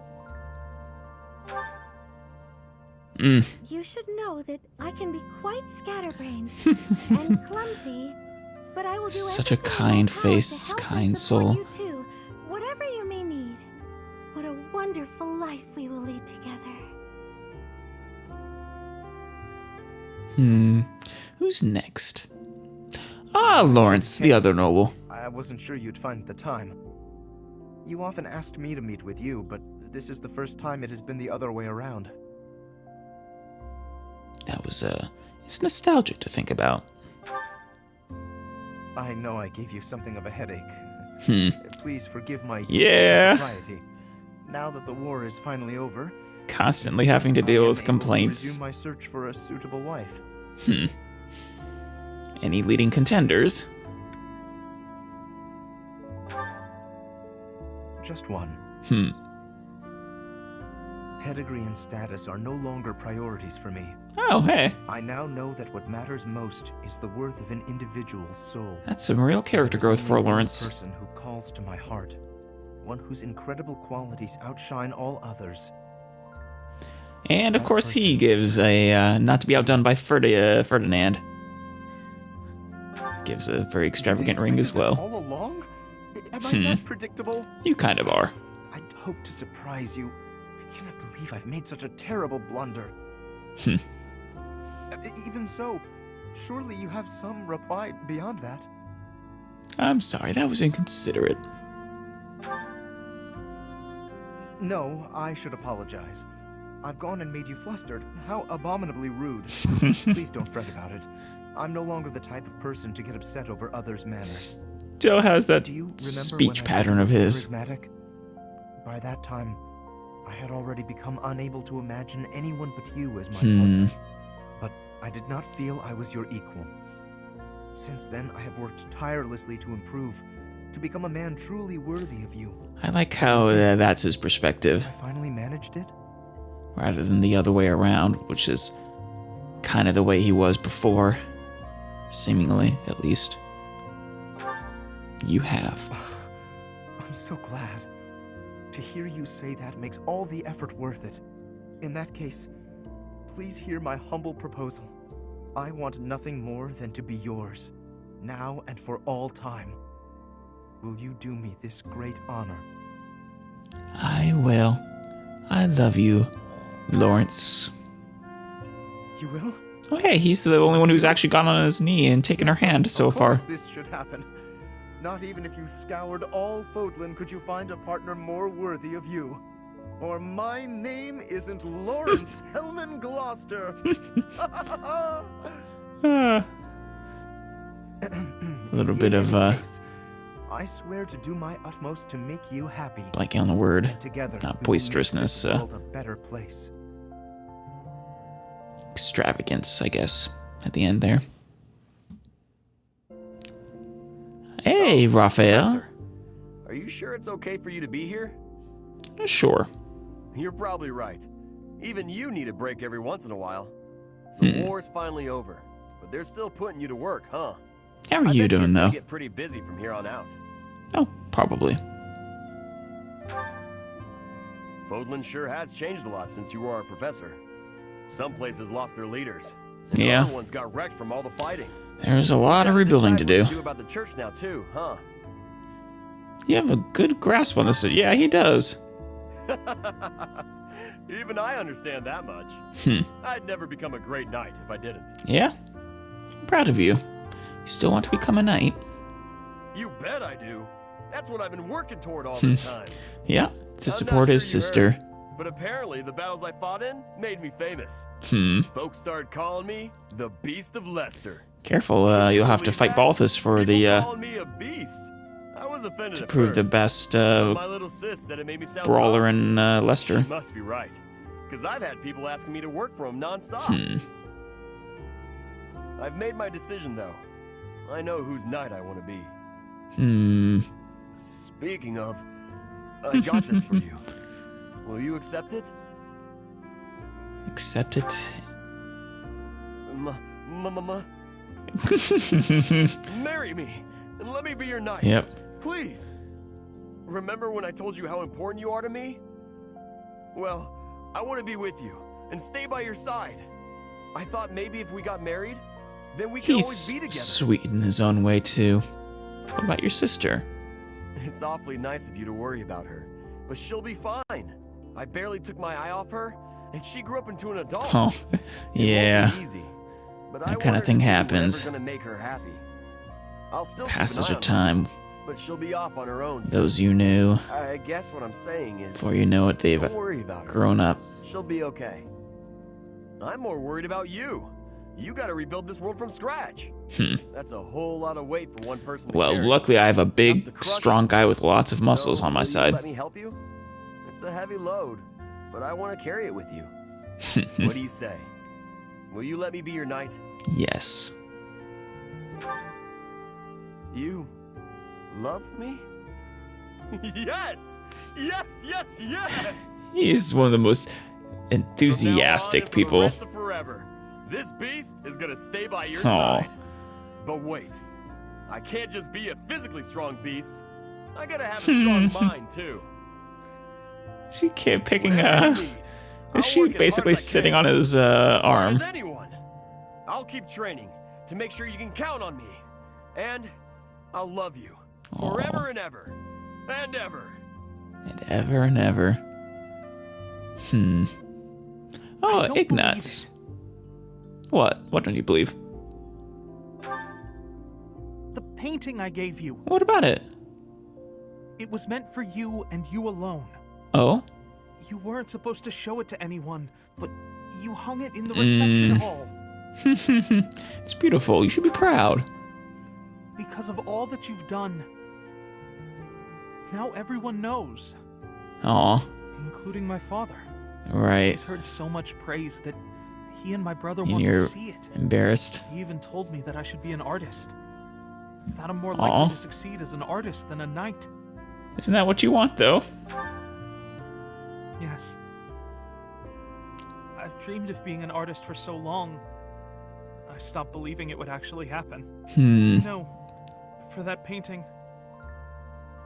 L: You should know that I can be quite scatterbrained and clumsy, but I will do
A: Such a
L: everything in my
A: kind
L: power
A: face,
L: to help
A: kind
L: and support
A: soul.
L: You too, whatever you may need. What a wonderful life we will lead together.
A: Who's next? Ah, Lawrence, the other noble.
M: I wasn't sure you'd find the time. You often asked me to meet with you, but this is the first time it has been the other way around.
A: That was, it's nostalgic to think about.
M: I know I gave you something of a headache. Please forgive my anxiety. Now that the war is finally over,
A: Constantly having to deal with complaints.
M: resume my search for a suitable wife.
A: Any leading contenders?
M: Just one. Pedigree and status are no longer priorities for me.
A: Oh, hey.
M: I now know that what matters most is the worth of an individual's soul.
A: That's some real character growth for
M: There's only one
A: Lawrence.
M: person who calls to my heart, one whose incredible qualities outshine all others.
A: And of course he gives a, not to be outdone by Ferdinand. Gives a very extravagant ring as well.
M: All along? Am I that predictable?
A: You kind of are.
M: I'd hoped to surprise you. I cannot believe I've made such a terrible blunder. Even so, surely you have some reply beyond that.
A: I'm sorry, that was inconsiderate.
M: No, I should apologize. I've gone and made you flustered. How abominably rude. Please don't fret about it. I'm no longer the type of person to get upset over others' manners.
A: Still has that
M: Do you remember
A: speech
M: when I
A: pattern
M: said
A: of his.
M: charismatic? By that time, I had already become unable to imagine anyone but you as my partner. But I did not feel I was your equal. Since then, I have worked tirelessly to improve, to become a man truly worthy of you.
A: I like how that's his perspective,
M: I finally managed it?
A: rather than the other way around, which is kind of the way he was before. Seemingly, at least. You have.
M: I'm so glad. To hear you say that makes all the effort worth it. In that case, please hear my humble proposal. I want nothing more than to be yours, now and for all time. Will you do me this great honor?
A: I will. I love you, Lawrence.
M: You will?
A: Oh, hey, he's the only one who's actually gone on his knee and taken her hand so far.
M: Of course this should happen. Not even if you scoured all Fodlan could you find a partner more worthy of you. Or my name isn't Lawrence Hellman Gloucester.
A: A little bit of,
M: I I swear to do my utmost to make you happy.
A: Blanking on the word.
M: And together,
A: Not
M: we will make
A: boisterousness.
M: this world a better place.
A: Extravagance, I guess, at the end there. Hey, Raphael.
N: Professor, are you sure it's okay for you to be here?
A: Sure.
N: You're probably right. Even you need a break every once in a while. The war's finally over, but they're still putting you to work, huh?
A: How are you doing, though?
N: Get pretty busy from here on out.
A: Oh, probably.
N: Fodlan sure has changed a lot since you were our professor. Some places lost their leaders.
A: Yeah.
N: Other ones got wrecked from all the fighting.
A: There's a lot of rebuilding to do.
N: What to do about the church now too, huh?
A: You have a good grasp on this. Yeah, he does.
N: Even I understand that much. I'd never become a great knight if I didn't.
A: Yeah? I'm proud of you. You still want to become a knight?
N: You bet I do. That's what I've been working toward all this time.
A: Yeah, to support his sister.
N: Heard, but apparently the battles I fought in made me famous. Folks started calling me the Beast of Leicester.
A: Careful, you'll have to fight Balthus for the
N: calling me a beast. I was offended
A: to prove the best
N: my little sis said it made me sound
A: brawler in Leicester.
N: She must be right, because I've had people asking me to work for him nonstop. I've made my decision though. I know whose knight I want to be. Speaking of, I got this for you. Will you accept it?
A: Accept it?
N: Marry me and let me be your knight.
A: Yep.
N: Please. Remember when I told you how important you are to me? Well, I want to be with you and stay by your side. I thought maybe if we got married, then we could always be together.
A: He's sweet in his own way too. What about your sister?
N: It's awfully nice of you to worry about her, but she'll be fine. I barely took my eye off her, and she grew up into an adult.
A: Oh, yeah.
N: It won't be easy, but
A: that kind of thing happens.
N: Gonna make her happy. I'll still
A: Passage of time.
N: But she'll be off on her own.
A: Those you knew.
N: I guess what I'm saying is,
A: before you know it, they've grown up.
N: She'll be okay. I'm more worried about you. You got to rebuild this world from scratch. That's a whole lot of weight for one person to carry.
A: Luckily I have a big, strong guy with lots of muscles on my side.
N: Let me help you? It's a heavy load, but I want to carry it with you. What do you say? Will you let me be your knight?
A: Yes.
N: You love me? Yes! Yes, yes, yes!
A: He's one of the most enthusiastic people.
N: For the rest of forever, this beast is gonna stay by your side. But wait, I can't just be a physically strong beast. I gotta have a strong mind too.
A: She kept picking is she basically sitting on his arm?
N: As anyone. I'll keep training to make sure you can count on me. And I'll love you forever and ever. And ever.
A: And ever and ever. Oh, Ignatz. What? What don't you believe?
O: The painting I gave you.
A: What about it?
O: It was meant for you and you alone.
A: Oh?
O: You weren't supposed to show it to anyone, but you hung it in the reception hall.
A: It's beautiful. You should be proud.
O: Because of all that you've done. Now everyone knows.
A: Aw.
O: Including my father.
A: Right.
O: He's heard so much praise that he and my brother want to see it.
A: Embarrassed.
O: He even told me that I should be an artist. That I'm more likely to succeed as an artist than a knight.
A: Isn't that what you want, though?
O: Yes. I've dreamed of being an artist for so long, I stopped believing it would actually happen. You know, for that painting,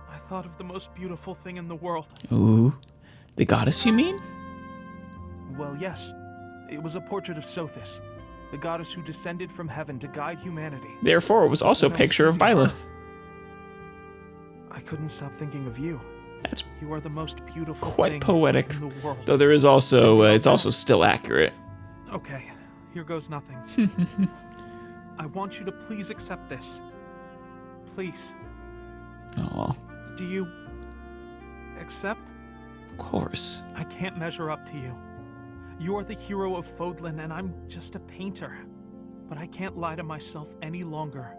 O: I thought of the most beautiful thing in the world.
A: Ooh. The goddess, you mean?
O: Well, yes. It was a portrait of Sothis, the goddess who descended from heaven to guide humanity.
A: Therefore, it was also a picture of Byleth.
O: I couldn't stop thinking of you.
A: That's
O: you are the most beautiful
A: quite poetic,
O: in the world.
A: Though there is also, it's also still accurate.
O: Okay, here goes nothing. I want you to please accept this. Please.
A: Aw.
O: Do you accept?
A: Of course.
O: I can't measure up to you. You're the hero of Fodlan, and I'm just a painter. But I can't lie to myself any longer.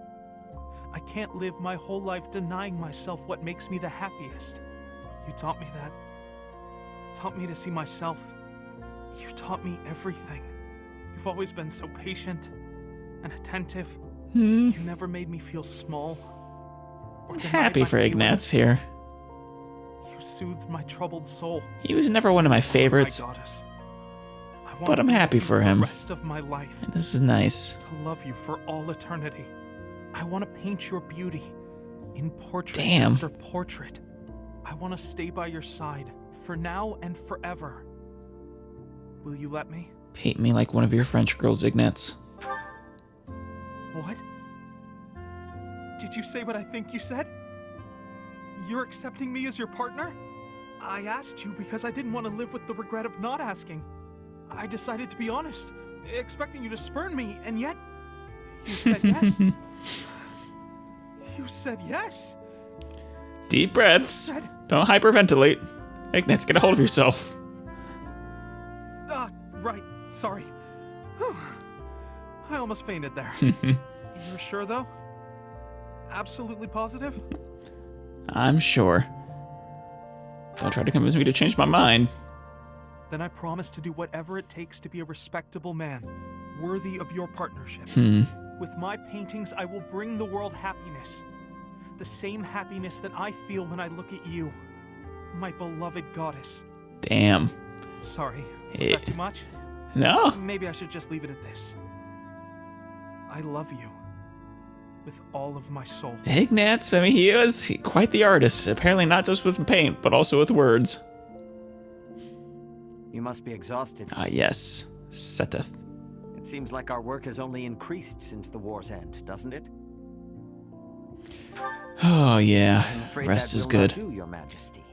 O: I can't live my whole life denying myself what makes me the happiest. You taught me that. Taught me to see myself. You taught me everything. You've always been so patient and attentive. You never made me feel small.
A: I'm happy for Ignatz here.
O: You soothed my troubled soul.
A: He was never one of my favorites, but I'm happy for him.
O: The rest of my life.
A: And this is nice.
O: To love you for all eternity. I want to paint your beauty in portrait after portrait. I want to stay by your side for now and forever. Will you let me?
A: Paint me like one of your French girls, Ignatz.
O: What? Did you say what I think you said? You're accepting me as your partner? I asked you because I didn't want to live with the regret of not asking. I decided to be honest, expecting you to spurn me, and yet you said yes. You said yes.
A: Deep breaths. Don't hyperventilate. Ignatz, get a hold of yourself.
O: Right. Sorry. Whew. I almost fainted there. You're sure, though? Absolutely positive?
A: I'm sure. Don't try to convince me to change my mind.
O: Then I promise to do whatever it takes to be a respectable man, worthy of your partnership. With my paintings, I will bring the world happiness. The same happiness that I feel when I look at you, my beloved goddess.
A: Damn.
O: Sorry, was that too much?
A: No.
O: Maybe I should just leave it at this. I love you. With all of my soul.
A: Ignatz, I mean, he is quite the artist. Apparently not just with paint, but also with words.
J: You must be exhausted.
A: Ah, yes. Sothis.
J: It seems like our work has only increased since the war's end, doesn't it?
A: Oh, yeah.
J: I'm afraid
A: Rest
J: that
A: is
J: will
A: good.
J: not do, Your Majesty.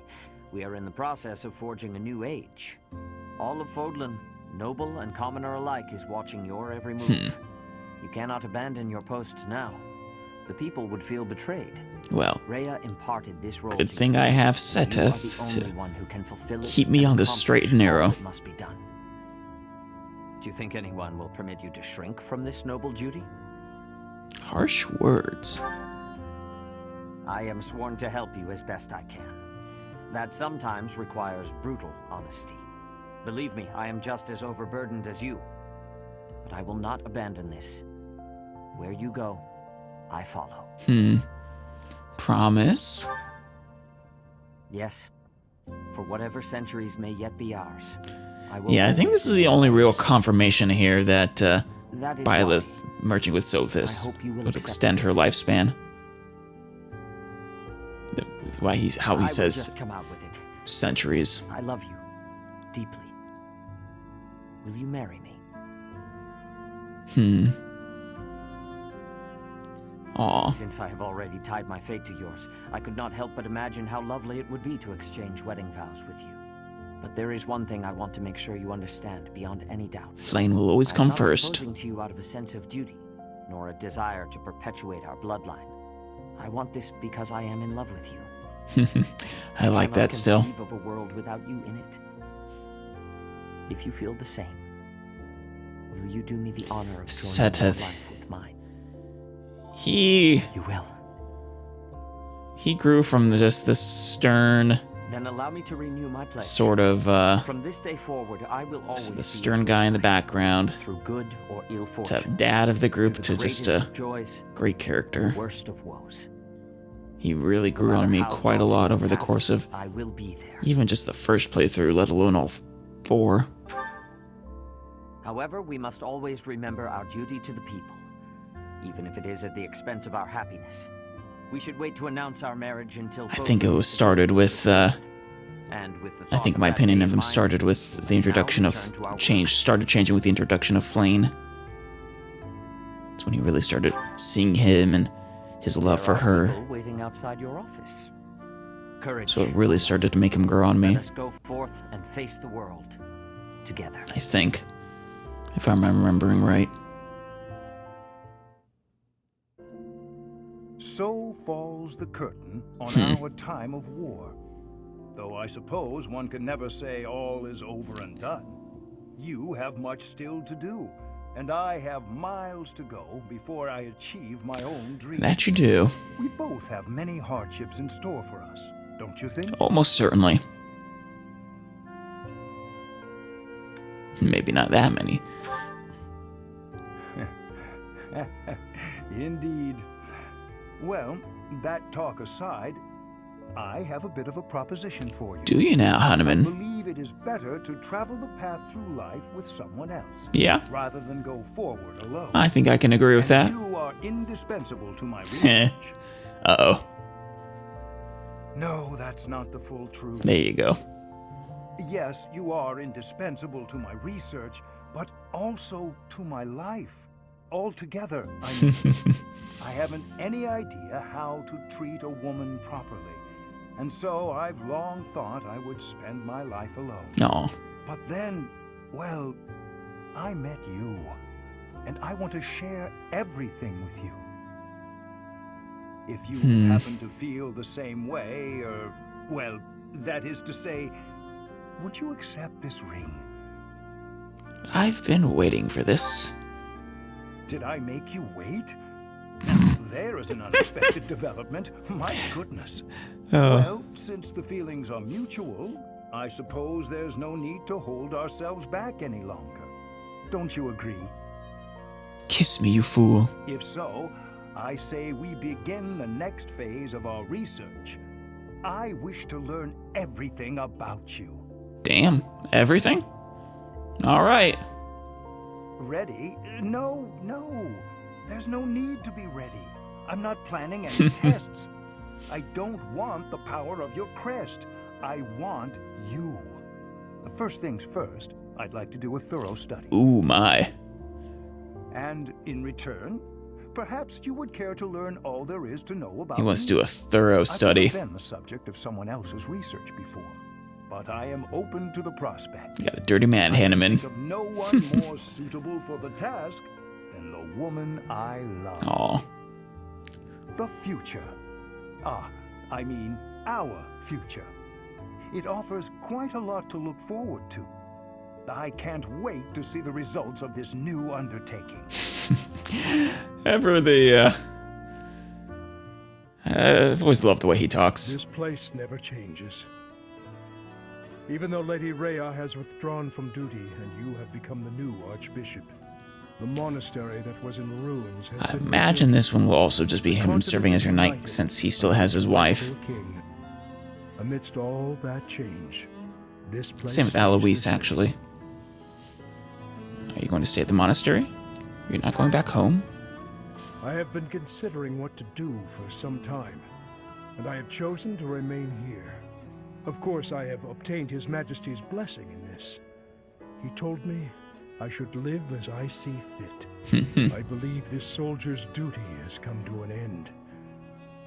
J: We are in the process of forging a new age. All of Fodlan, noble and commoner alike, is watching your every move. You cannot abandon your post now. The people would feel betrayed.
A: Well,
J: Rhea imparted this role
A: good
J: to
A: thing
J: you.
A: I have
J: You are the
A: Sothis
J: only one who can fulfill it
A: keep me
J: and
A: on the
J: accomplish
A: straight and narrow.
J: all that must be done. Do you think anyone will permit you to shrink from this noble duty?
A: Harsh words.
J: I am sworn to help you as best I can. That sometimes requires brutal honesty. Believe me, I am just as overburdened as you. But I will not abandon this. Where you go, I follow.
A: Promise?
J: Yes. For whatever centuries may yet be ours.
A: Yeah, I think this is the only real confirmation here that Byleth merging with Sothis would extend her lifespan. How he says
J: just come out with it.
A: Centuries.
J: I love you deeply. Will you marry me?
A: Aw.
J: Since I have already tied my fate to yours, I could not help but imagine how lovely it would be to exchange wedding vows with you. But there is one thing I want to make sure you understand beyond any doubt.
A: Flame will always come first.
J: I'm not opposing to you out of a sense of duty, nor a desire to perpetuate our bloodline. I want this because I am in love with you.
A: I like that still.
J: I cannot conceive of a world without you in it. If you feel the same, will you do me the honor of joining your life with mine?
A: You
J: will.
A: He grew from just this stern,
J: then allow me to renew my pledge.
A: sort of
J: from this day forward, I will always
A: the stern guy in the background,
J: through good or ill fortune,
A: to dad of the group,
J: to
A: to just a
J: joys,
A: great character.
J: the worst of woes.
A: He really grew on me quite a lot over the course of
J: I will be there.
A: even just the first playthrough, let alone all 4.
J: However, we must always remember our duty to the people, even if it is at the expense of our happiness. We should wait to announce our marriage until
A: I think it was started with, I think my opinion of him started with the introduction of started changing with the introduction of Flane. That's when he really started seeing him and his love for her.
J: Waiting outside your office. Courage.
A: So it really started to make him grow on me.
J: Let us go forth and face the world together.
A: I think, if I'm remembering right.
P: So falls the curtain on our time of war. Though I suppose one can never say all is over and done. You have much still to do, and I have miles to go before I achieve my own dreams.
A: That you do.
P: We both have many hardships in store for us, don't you think?
A: Almost certainly. Maybe not that many.
P: Indeed. Well, that talk aside, I have a bit of a proposition for you.
A: Do you now, Hanneman?
P: I believe it is better to travel the path through life with someone else.
A: Yeah.
P: Rather than go forward alone.
A: I think I can agree with that.
P: You are indispensable to my research.
A: Uh-oh.
P: No, that's not the full truth.
A: There you go.
P: Yes, you are indispensable to my research, but also to my life. Altogether, I mean. I haven't any idea how to treat a woman properly. And so I've long thought I would spend my life alone.
A: No.
P: But then, well, I met you. And I want to share everything with you. If you happen to feel the same way, or, well, that is to say, would you accept this ring?
A: I've been waiting for this.
P: Did I make you wait? There is an unexpected development. My goodness. Well, since the feelings are mutual, I suppose there's no need to hold ourselves back any longer. Don't you agree?
A: Kiss me, you fool.
P: If so, I say we begin the next phase of our research. I wish to learn everything about you.
A: Damn, everything? All right.
P: Ready? No. There's no need to be ready. I'm not planning any tests. I don't want the power of your crest. I want you. The first things first, I'd like to do a thorough study.
A: Ooh, my.
P: And in return, perhaps you would care to learn all there is to know about
A: He wants to
P: me.
A: do a thorough study.
P: I've never been the subject of someone else's research before, but I am open to the prospect.
A: You got a dirty man, Hanneman.
P: I think of no one more suitable for the task than the woman I love.
A: Aw.
P: The future. I mean our future. It offers quite a lot to look forward to. I can't wait to see the results of this new undertaking.
A: Ever the, I've always loved the way he talks.
Q: This place never changes. Even though Lady Rhea has withdrawn from duty and you have become the new Archbishop, the monastery that was in ruins has
A: I imagine this one will also just be him serving as your knight, since he still has his wife.
Q: King. Amidst all that change, this place
A: Same with Alois, actually. Are you going to stay at the monastery? You're not going back home?
Q: I have been considering what to do for some time, and I have chosen to remain here. Of course, I have obtained His Majesty's blessing in this. He told me I should live as I see fit. I believe this soldier's duty has come to an end.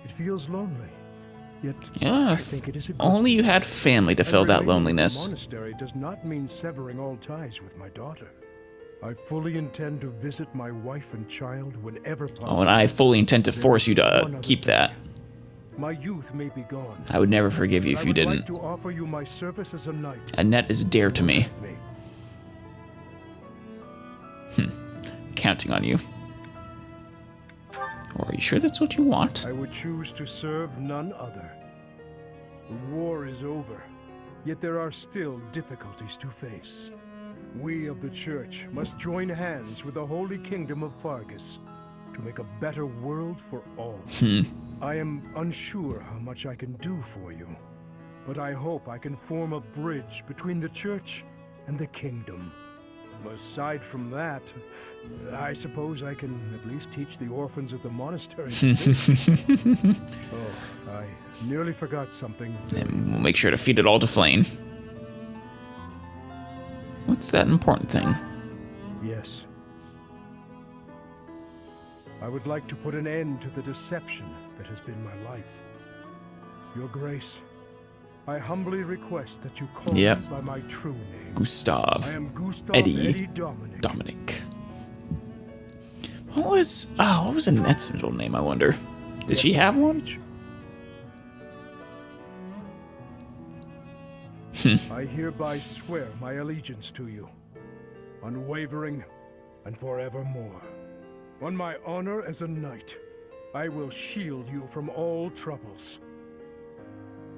Q: It feels lonely, yet
A: Yeah,
Q: I think it is a good
A: only you had family to fill that
Q: remaining in the
A: loneliness.
Q: monastery does not mean severing all ties with my daughter. I fully intend to visit my wife and child whenever possible.
A: Oh, and I fully intend to force you to keep that.
Q: My youth may be gone.
A: I would never forgive you if you
Q: I would like
A: didn't.
Q: to offer you my service as a knight.
A: Annette is dear to me. Counting on you. Or are you sure that's what you want?
Q: I would choose to serve none other. The war is over, yet there are still difficulties to face. We of the Church must join hands with the Holy Kingdom of Fargus to make a better world for all. I am unsure how much I can do for you, but I hope I can form a bridge between the Church and the Kingdom. Aside from that, I suppose I can at least teach the orphans at the monastery. Oh, I nearly forgot something.
A: And we'll make sure to feed it all to Flame. What's that important thing?
Q: Yes. I would like to put an end to the deception that has been my life. Your Grace, I humbly request that you call me by my true name.
A: Gustave.
Q: I am Gustave
A: Eddie
Q: Dominic.
A: What was Annette's middle name, I wonder? Did she have one?
Q: I hereby swear my allegiance to you, unwavering, and forevermore. On my honor as a knight, I will shield you from all troubles.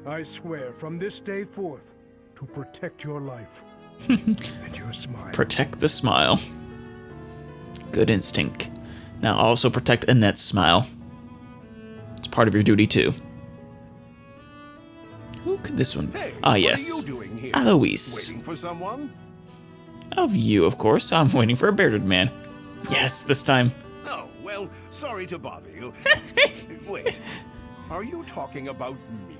Q: I swear from this day forth to protect your life and your smile.
A: Protect the smile. Good instinct. Now also protect Annette's smile. It's part of your duty too. Who could this one be? Ah, yes.
R: What are you doing here?
A: Alois.
R: Waiting for someone?
A: Of you, of course. I'm waiting for a bearded man. Yes, this time.
R: Oh, well, sorry to bother you. Wait, are you talking about me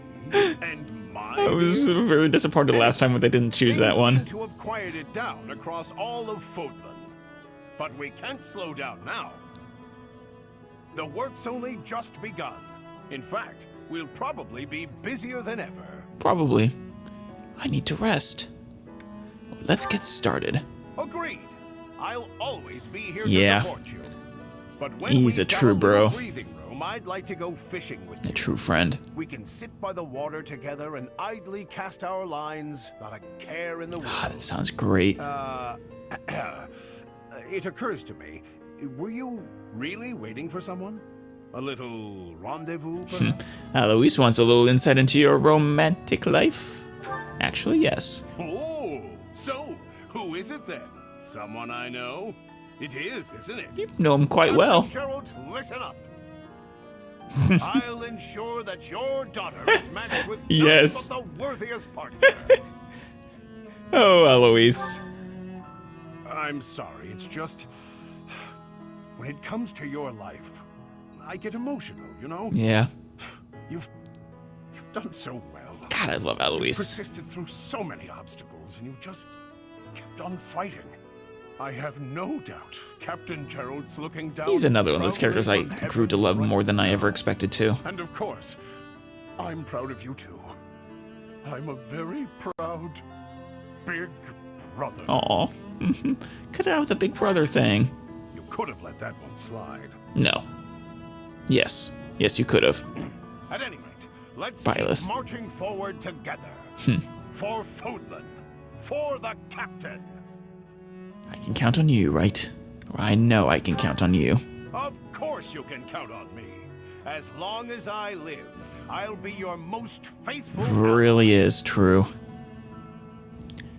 R: and my...
A: I was very disappointed last time when they didn't choose that one.
R: Seem to have quieted down across all of Fodlan. But we can't slow down now. The work's only just begun. In fact, we'll probably be busier than ever.
A: Probably. I need to rest. Let's get started.
R: Agreed. I'll always be here
A: Yeah.
R: to support you. But when
A: He's
R: we
A: a true bro.
R: breathing room, I'd like to go fishing with you.
A: A true friend.
R: We can sit by the water together and idly cast our lines, not a care in the world.
A: Ah, that sounds great.
R: It occurs to me, were you really waiting for someone? A little rendezvous, perhaps?
A: Alois wants a little insight into your romantic life. Actually, yes.
R: Oh, so who is it then? Someone I know? It is, isn't it?
A: You know him quite well.
R: Gerald, listen up. I'll ensure that your daughter is matched with
A: Yes.
R: none but the worthiest partner.
A: Oh, Alois.
R: I'm sorry, it's just... when it comes to your life, I get emotional, you know?
A: Yeah.
R: You've done so well.
A: God, I love
R: You
A: Alois.
R: persisted through so many obstacles, and you just kept on fighting. I have no doubt Captain Gerald's looking down.
A: He's another one of those
R: proudly
A: characters I
R: from heaven
A: grew to love
R: right
A: more than I
R: now.
A: ever expected to.
R: And of course, I'm proud of you too. I'm a very proud big brother.
A: Aw. Cut it out with the big brother thing.
R: You could have let that one slide.
A: No. Yes. Yes, you could have.
R: At any rate, let's
A: Byleth.
R: keep marching forward together. For Fodlan. For the captain.
A: I can count on you, right? Or I know I can count on you.
R: Of course you can count on me. As long as I live, I'll be your most faithful...
A: Really is true.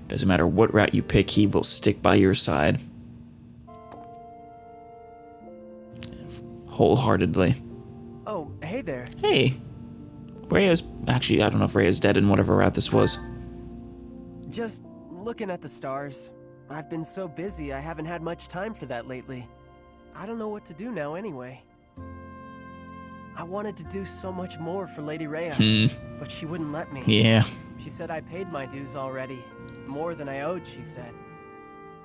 A: Doesn't matter what route you pick, he will stick by your side. Wholeheartedly.
S: Oh, hey there.
A: Hey. Rhea's... Actually, I don't know if Rhea's dead in whatever route this was.
S: Just looking at the stars. I've been so busy, I haven't had much time for that lately. I don't know what to do now anyway. I wanted to do so much more for Lady Rhea, but she wouldn't let me.
A: Yeah.
S: She said I paid my dues already. More than I owed, she said.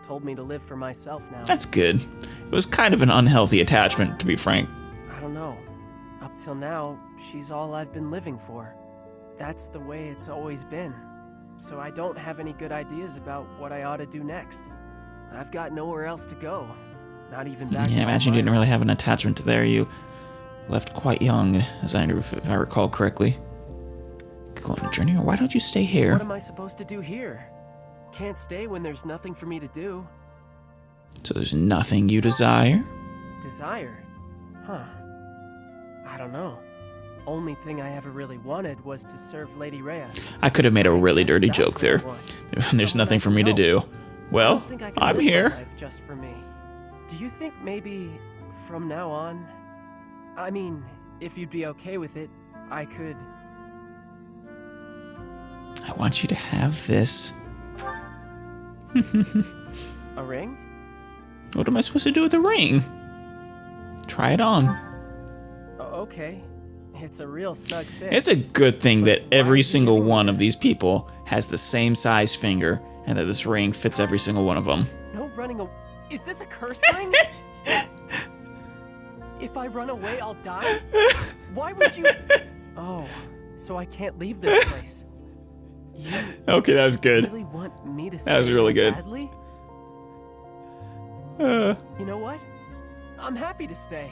S: Told me to live for myself now.
A: That's good. It was kind of an unhealthy attachment, to be frank.
S: I don't know. Up till now, she's all I've been living for. That's the way it's always been. So I don't have any good ideas about what I ought to do next. I've got nowhere else to go. Not even back to
A: Yeah, I
S: my
A: imagine you didn't
S: mother.
A: really have an attachment to there. You left quite young, if I recall correctly. Go on a journey, or why don't you stay here?
S: What am I supposed to do here? Can't stay when there's nothing for me to do.
A: So there's nothing you desire?
S: Desire? Huh. I don't know. Only thing I ever really wanted was to serve Lady Rhea.
A: I could have made a really dirty joke there. There's nothing for me to do. Well, I'm here.
S: Life just for me. Do you think maybe from now on, I mean, if you'd be okay with it, I could...
A: I want you to have this.
S: A ring?
A: What am I supposed to do with a ring? Try it on.
S: Okay. It's a real snug fit.
A: It's a good thing that every single one of these people has the same size finger, and that this ring fits every single one of them.
S: No running away. Is this a cursed ring? If I run away, I'll die? Why would you... Oh, so I can't leave this place. You
A: Okay, that was good.
S: really want me to
A: That was
S: stay
A: really good.
S: badly? You know what? I'm happy to stay.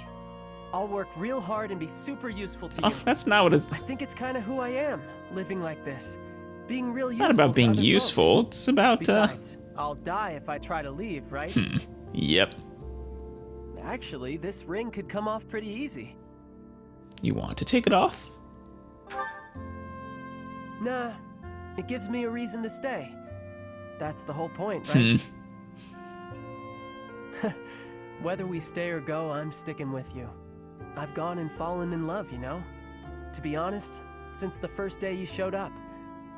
S: I'll work real hard and be super useful to you.
A: Oh, that's not what it's...
S: I think it's kind of who I am, living like this. Being real
A: It's
S: useful
A: not about
S: to
A: being
S: other
A: useful.
S: folks.
A: It's about,
S: Besides, I'll die if I try to leave, right?
A: Yep.
S: Actually, this ring could come off pretty easy.
A: You want to take it off?
S: Nah, it gives me a reason to stay. That's the whole point, right? Whether we stay or go, I'm sticking with you. I've gone and fallen in love, you know? To be honest, since the first day you showed up,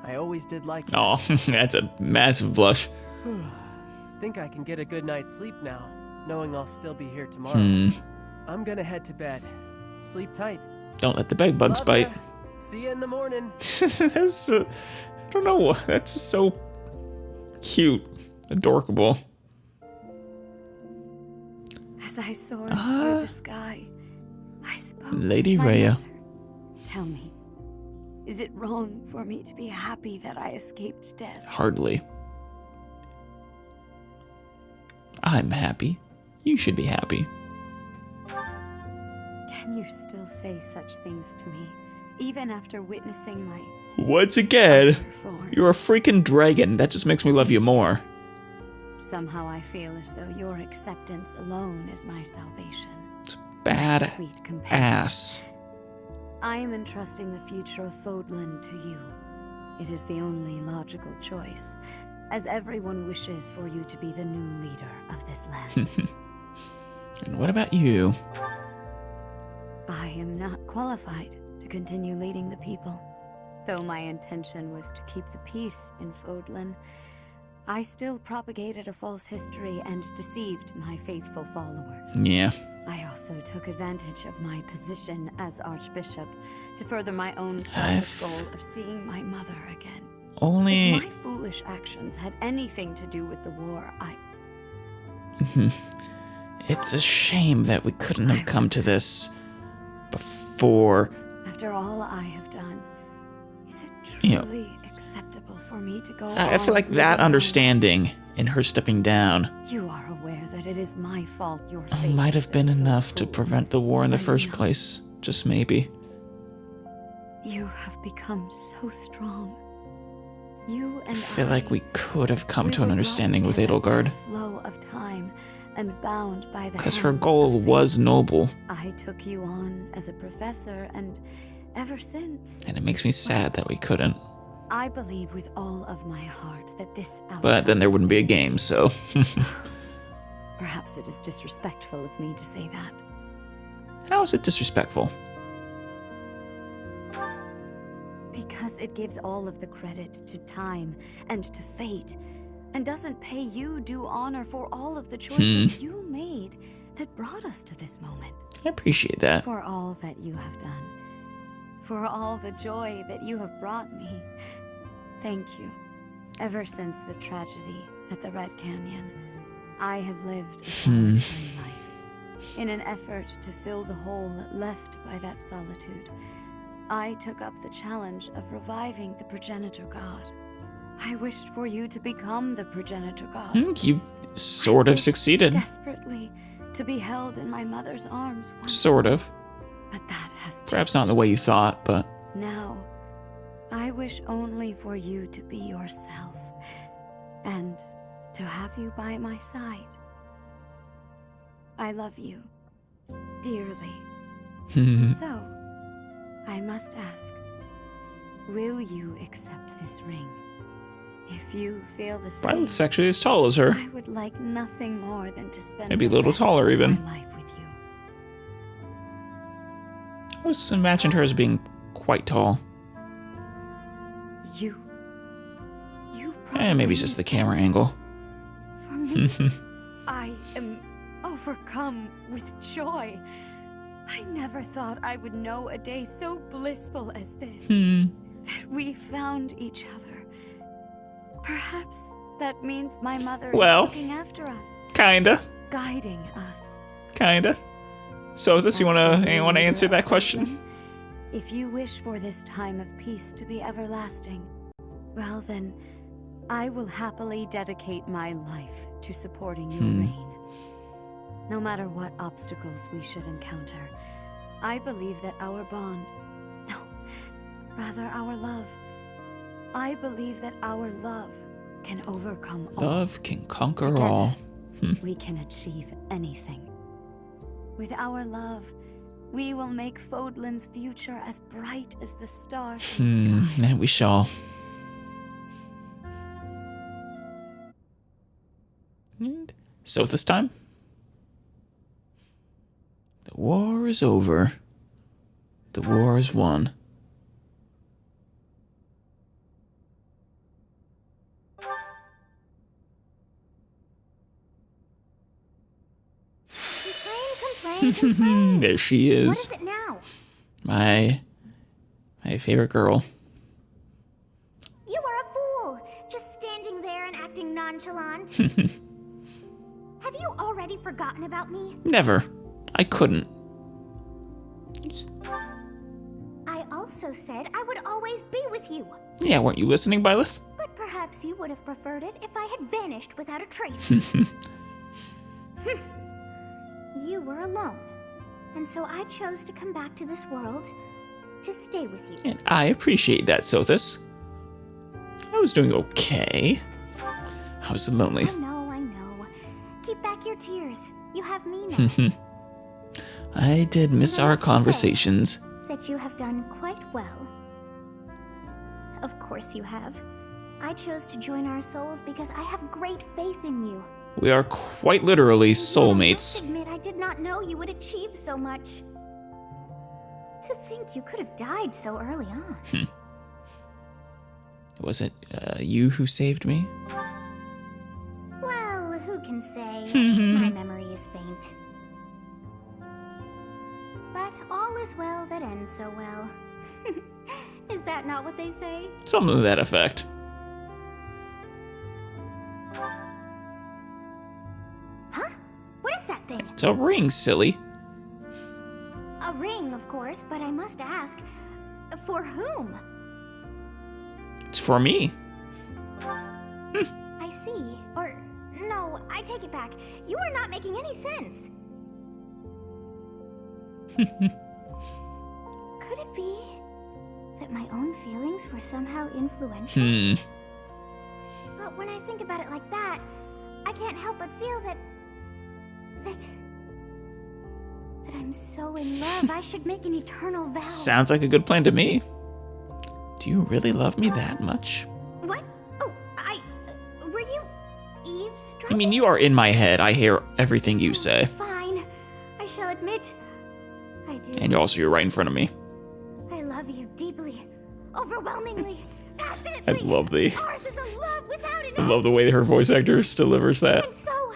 S: I always did like you.
A: Oh, that's a massive blush.
S: Think I can get a good night's sleep now, knowing I'll still be here tomorrow. I'm gonna head to bed. Sleep tight.
A: Don't let the bed bugs bite.
S: See you in the morning.
A: That's, I don't know, that's just so cute, adorable.
H: As I soared through the sky, I spoke.
A: Lady
H: to my
A: Rhea.
H: mother. Tell me, is it wrong for me to be happy that I escaped death?
A: Hardly. I'm happy. You should be happy.
H: Can you still say such things to me, even after witnessing my...
A: Once again, you're a freaking dragon. That just makes me love you more.
H: Somehow I feel as though your acceptance alone is my salvation.
A: Bad
H: Sweet companion.
A: ass.
H: I am entrusting the future of Fodlan to you. It is the only logical choice, as everyone wishes for you to be the new leader of this land.
A: And what about you?
H: I am not qualified to continue leading the people. Though my intention was to keep the peace in Fodlan, I still propagated a false history and deceived my faithful followers.
A: Yeah.
H: I also took advantage of my position as Archbishop to further my own selfish goal of seeing my mother again.
A: Only...
H: If my foolish actions had anything to do with the war,
A: It's a shame that we couldn't have come to this before.
H: After all I have done, is it truly acceptable for me to go
A: I feel like that understanding and her stepping down
H: You are aware that it is my fault your fate
A: might have been enough to prevent the war in the first place. Just maybe.
H: You have become so strong. You and
A: I feel like we could have come to an understanding with Edelgard.
H: Flow of time and bound by the
A: Because her
H: hands
A: goal
H: of
A: was
H: fate.
A: noble.
H: I took you on as a professor, and ever since,
A: And it makes me sad that we couldn't.
H: I believe with all of my heart that this
A: But then there wouldn't be a game, so.
H: Perhaps it is disrespectful of me to say that.
A: How is it disrespectful?
H: Because it gives all of the credit to time and to fate, and doesn't pay you due honor for all of the choices you made that brought us to this moment.
A: I appreciate that.
H: For all that you have done. For all the joy that you have brought me. Thank you. Ever since the tragedy at the Red Canyon, I have lived a solitary life. In an effort to fill the hole left by that solitude, I took up the challenge of reviving the progenitor god. I wished for you to become the progenitor god.
A: You sort of succeeded.
H: Desperately to be held in my mother's arms.
A: Sort of.
H: But that has
A: Perhaps not in the way you thought, but...
H: Now, I wish only for you to be yourself, and to have you by my side. I love you, dearly. So, I must ask, will you accept this ring? If you feel the same,
A: Byleth's actually as tall as her.
H: I would like nothing more than to spend
A: Maybe a
H: the
A: little
H: rest
A: taller
H: of
A: even.
H: my life with you.
A: I always imagined her as being quite tall.
H: You
A: Maybe it's just the camera angle.
H: For me, I am overcome with joy. I never thought I would know a day so blissful as this. That we found each other. Perhaps that means my mother is looking after us.
A: Kinda.
H: Guiding us.
A: Kinda. Sothis, you wanna answer that question?
H: If you wish for this time of peace to be everlasting, well then, I will happily dedicate my life to supporting your reign. No matter what obstacles we should encounter, I believe that our bond, no, rather our love, I believe that our love can overcome all.
A: Love can conquer
H: Together,
A: all.
H: We can achieve anything. With our love, we will make Fodlan's future as bright as the stars in the sky.
A: That we shall. And Sothis time? The war is over. The war is won.
L: Complain.
A: There she is.
L: What is it now?
A: My favorite girl.
L: You are a fool, just standing there and acting nonchalant. Have you already forgotten about me?
A: Never. I couldn't.
L: I also said I would always be with you.
A: Yeah, weren't you listening, Byleth?
L: But perhaps you would have preferred it if I had vanished without a trace. You were alone, and so I chose to come back to this world to stay with you.
A: And I appreciate that, Sothis. I was doing okay. I was lonely.
L: I know. Keep back your tears. You have me now.
A: I did miss our conversations.
L: That you have done quite well. Of course you have. I chose to join our souls because I have great faith in you.
A: We are quite literally soulmates.
L: I admit I did not know you would achieve so much. To think you could have died so early on.
A: Was it you who saved me?
L: Well, who can say? My memory is faint. But all is well that ends so well. Is that not what they say?
A: Something to that effect.
L: Huh? What is that thing?
A: It's a ring, silly.
L: A ring, of course, but I must ask, for whom?
A: It's for me.
L: I see. Or, no, I take it back. You are not making any sense. Could it be that my own feelings were somehow influential? But when I think about it like that, I can't help but feel that I'm so in love, I should make an eternal vow.
A: Sounds like a good plan to me. Do you really love me that much?
L: What? Oh, were you eavesdropping?
A: I mean, you are in my head. I hear everything you say.
L: Fine. I shall admit, I do.
A: And also, you're right in front of me.
L: I love you deeply, overwhelmingly, passionately.
A: I love the...
L: Ours is a love without an
A: I love the way that her voice actor delivers that.
L: And so,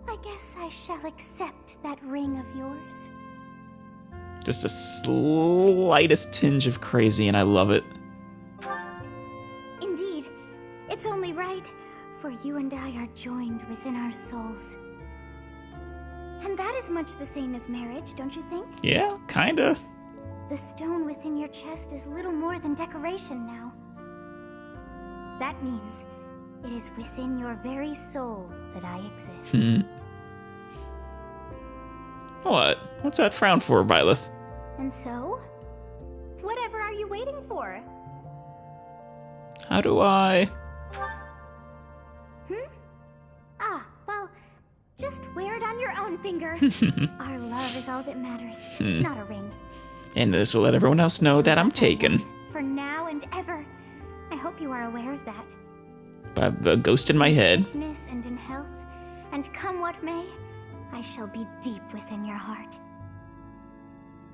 L: I guess I shall accept that ring of yours.
A: Just the slightest tinge of crazy, and I love it.
L: Indeed, it's only right, for you and I are joined within our souls. And that is much the same as marriage, don't you think?
A: Yeah, kinda.
L: The stone within your chest is little more than decoration now. That means it is within your very soul that I exist.
A: What? What's that frown for, Byleth?
L: And so, whatever are you waiting for?
A: How do I...
L: Well, just wear it on your own finger. Our love is all that matters, not a ring.
A: And this will let everyone else know that I'm taken.
L: For now and ever. I hope you are aware of that.
A: By the ghost in my head.
L: In sickness and in health, and come what may, I shall be deep within your heart.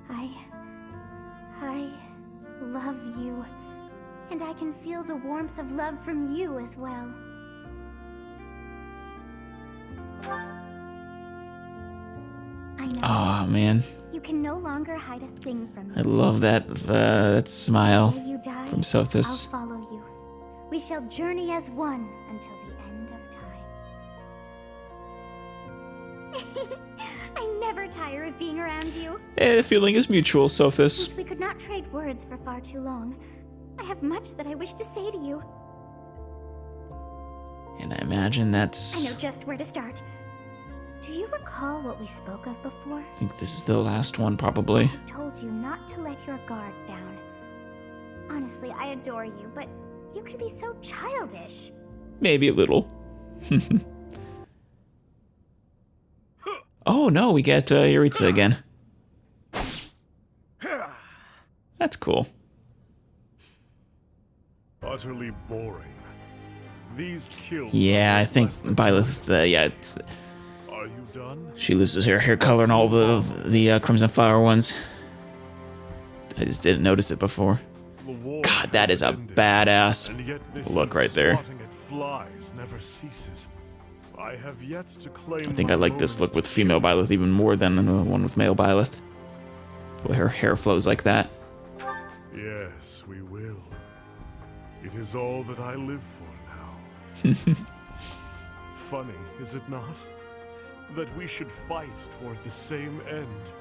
L: I love you, and I can feel the warmth of love from you as well. I know.
A: Aw, man.
L: You can no longer hide a thing from me.
A: I love that smile
L: Until you die,
A: from Sothis.
L: I'll follow you. We shall journey as one until the end of time. I never tire of being around you.
A: The feeling is mutual, Sothis.
L: Since we could not trade words for far too long, I have much that I wish to say to you.
A: And I imagine that's...
L: I know just where to start. Do you recall what we spoke of before?
A: I think this is the last one, probably.
L: I told you not to let your guard down. Honestly, I adore you, but you can be so childish.
A: Maybe a little. Oh no, we get Yuritsa again. That's cool.
R: Utterly boring. These kills.
A: Yeah, I think Byleth, yeah, it's...
R: Are you done?
A: She loses her hair color and all the Crimson Flower ones. I just didn't notice it before. God, that is a badass look right there.
R: Flies never ceases. I have yet to claim.
A: I think I like this look with female Byleth even more than the one with male Byleth. The way her hair flows like that.
R: Yes, we will. It is all that I live for now. Funny, is it not? That we should fight toward the same end,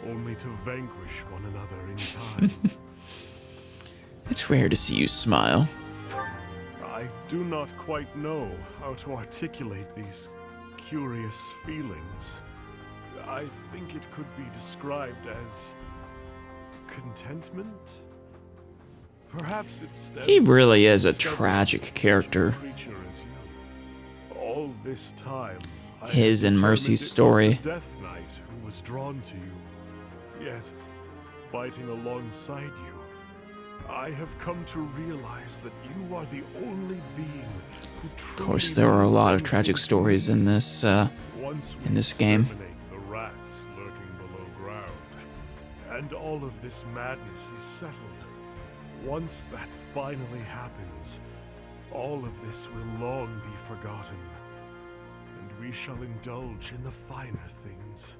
R: only to vanquish one another in time.
A: It's rare to see you smile.
R: I do not quite know how to articulate these curious feelings. I think it could be described as contentment. Perhaps it stems
A: He really is a tragic character.
R: All this time,
A: His and Mercy's story.
R: the Death Knight who was drawn to you. Yet, fighting alongside you, I have come to realize that you are the only being who
A: Of course, there are a lot of tragic stories in this game.
R: the rats lurking below ground, and all of this madness is settled. Once that finally happens, all of this will long be forgotten, and we shall indulge in the finer things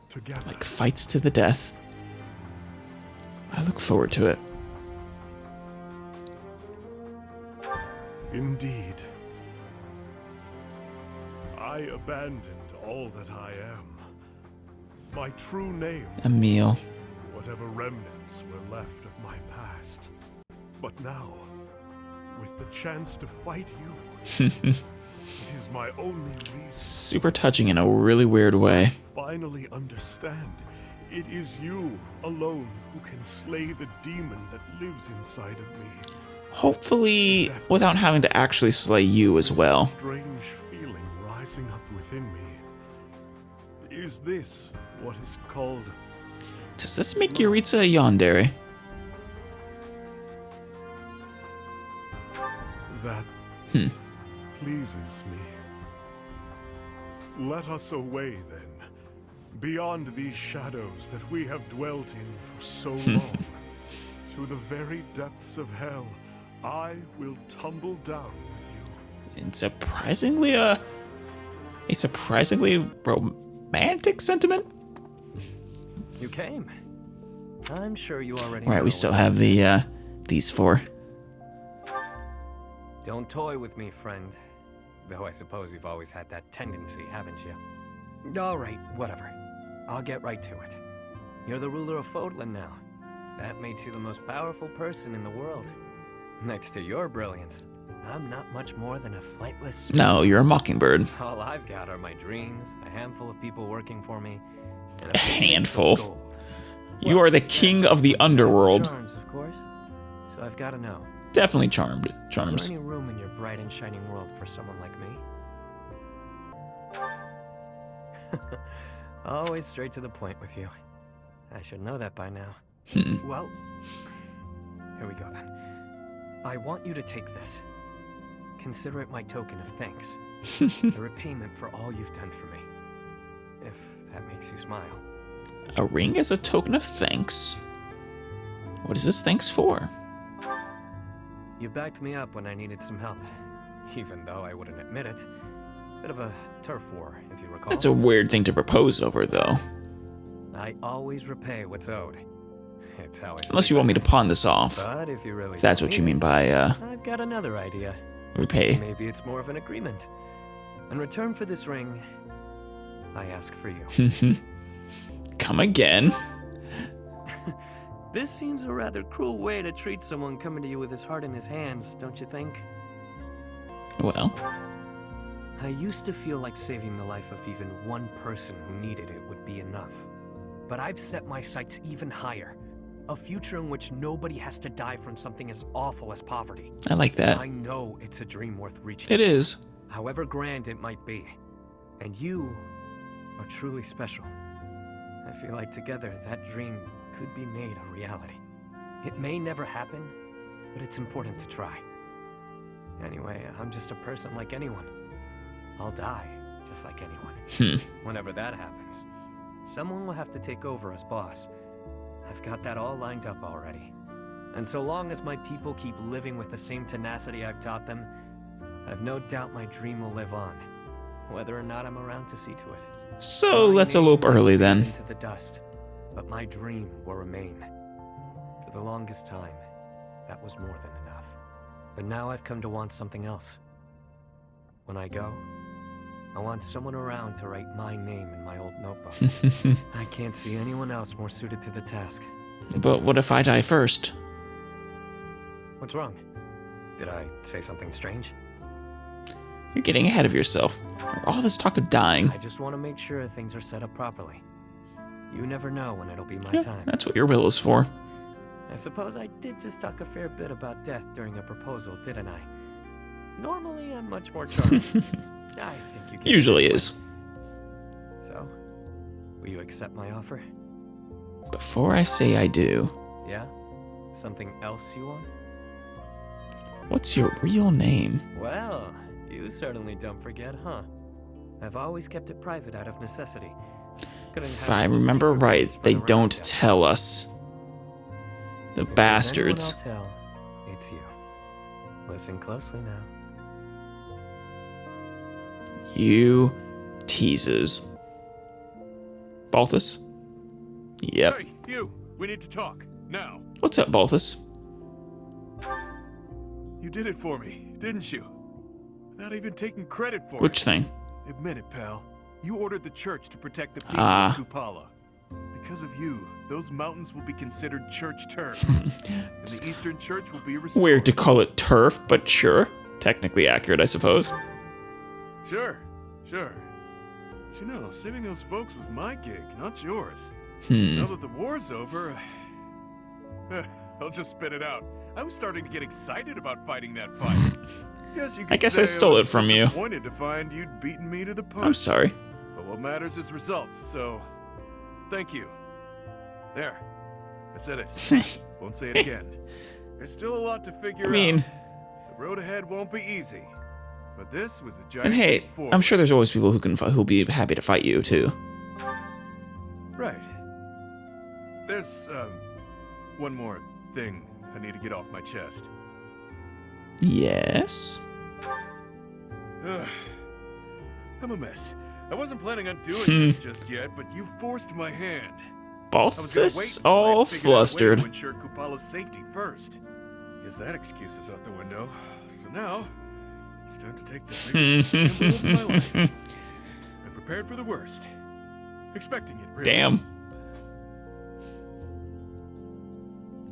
R: together.
A: Like fights to the death. I look forward to it.
R: Indeed. I abandoned all that I am. My true name.
A: Emil.
R: Whatever remnants were left of my past. But now, with the chance to fight you, it is my only reason.
A: Super touching in a really weird way.
R: Finally understand. It is you alone who can slay the demon that lives inside of me.
A: Hopefully, without having to actually slay you as well.
R: Strange feeling rising up within me. Is this what is called?
A: Does this make Yuritsa a yandere?
R: That pleases me. Let us away then, beyond these shadows that we have dwelt in for so long, to the very depths of hell. I will tumble down with you.
A: And surprisingly, a surprisingly romantic sentiment.
S: You came. I'm sure you already.
A: All right, we still have the these four.
D: Don't toy with me, friend. Though I suppose you've always had that tendency, haven't you? All right, whatever. I'll get right to it. You're the ruler of Fodlan now. That makes you the most powerful person in the world. Next to your brilliance, I'm not much more than a flightless...
A: No, you're a mockingbird.
D: All I've got are my dreams, a handful of people working for me, and
A: A handful. You are the king of the underworld.
D: Charms, of course. So I've got to know.
A: Definitely charmed.
D: Is
A: Charms.
D: there any room in your bright and shining world for someone like me? Always straight to the point with you. I should know that by now. Well, here we go then. I want you to take this. Consider it my token of thanks. A repayment for all you've done for me. If that makes you smile.
A: A ring as a token of thanks. What is this thanks for?
D: You backed me up when I needed some help, even though I wouldn't admit it. Bit of a turf war, if you recall.
A: That's a weird thing to propose over, though.
D: I always repay what's owed. It's how I
A: Unless you want me to pawn this off.
D: But if you really
A: If that's what you mean by,
D: I've got another idea.
A: repay.
D: Maybe it's more of an agreement. In return for this ring, I ask for you.
A: Come again.
D: This seems a rather cruel way to treat someone coming to you with his heart in his hands, don't you think?
A: Well.
D: I used to feel like saving the life of even one person who needed it would be enough. But I've set my sights even higher. A future in which nobody has to die from something as awful as poverty.
A: I like that.
D: I know it's a dream worth reaching.
A: It is.
D: However grand it might be. And you are truly special. I feel like together that dream could be made a reality. It may never happen, but it's important to try. Anyway, I'm just a person like anyone. I'll die just like anyone. Whenever that happens, someone will have to take over as boss. I've got that all lined up already. And so long as my people keep living with the same tenacity I've taught them, I've no doubt my dream will live on, whether or not I'm around to see to it.
A: So let's elope early then.
D: Into the dust, but my dream will remain. For the longest time, that was more than enough. But now I've come to want something else. When I go, I want someone around to write my name in my old notebook. I can't see anyone else more suited to the task.
A: But what if I die first?
D: What's wrong? Did I say something strange?
A: You're getting ahead of yourself. All this talk of dying.
D: I just want to make sure things are set up properly. You never know when it'll be my time.
A: That's what your will is for.
D: I suppose I did just talk a fair bit about death during a proposal, didn't I? Normally, I'm much more charming. I think you can.
A: Usually is.
D: So, will you accept my offer?
A: Before I say I do.
D: Yeah? Something else you want?
A: What's your real name?
D: Well, you certainly don't forget, huh? I've always kept it private out of necessity.
A: If I remember right, they don't tell us. The bastards.
D: I'll tell, it's you. Listen closely now.
A: You teases. Balthus? Yep.
R: Hey, you! We need to talk. Now.
A: What's up, Balthus?
R: You did it for me, didn't you? Without even taking credit for it.
A: Which thing?
R: Admit it, pal. You ordered the church to protect the people of Kupala. Because of you, those mountains will be considered church turf. And the Eastern Church will be restored.
A: Weird to call it turf, but sure. Technically accurate, I suppose.
R: Sure. But you know, saving those folks was my gig, not yours. Now that the war's over, I'll just spit it out. I was starting to get excited about fighting that fight. Yes, you could
A: I guess
R: say
A: I stole it from you.
R: Disappointed to find you'd beaten me to the punch.
A: I'm sorry.
R: But what matters is results, so thank you. There. I said it. Won't say it again. There's still a lot to figure out. The road ahead won't be easy. But this was a giant
A: And hey, I'm sure there's always people who'll be happy to fight you too.
R: Right. There's one more thing I need to get off my chest.
A: Yes.
R: I'm a mess. I wasn't planning on doing this just yet, but you forced my hand.
A: Balthus all flustered.
R: To ensure Kupala's safety first. Guess that excuse is out the window. So now, it's time to take the biggest gamble of my life. I'm prepared for the worst. Expecting it, really.
A: Damn.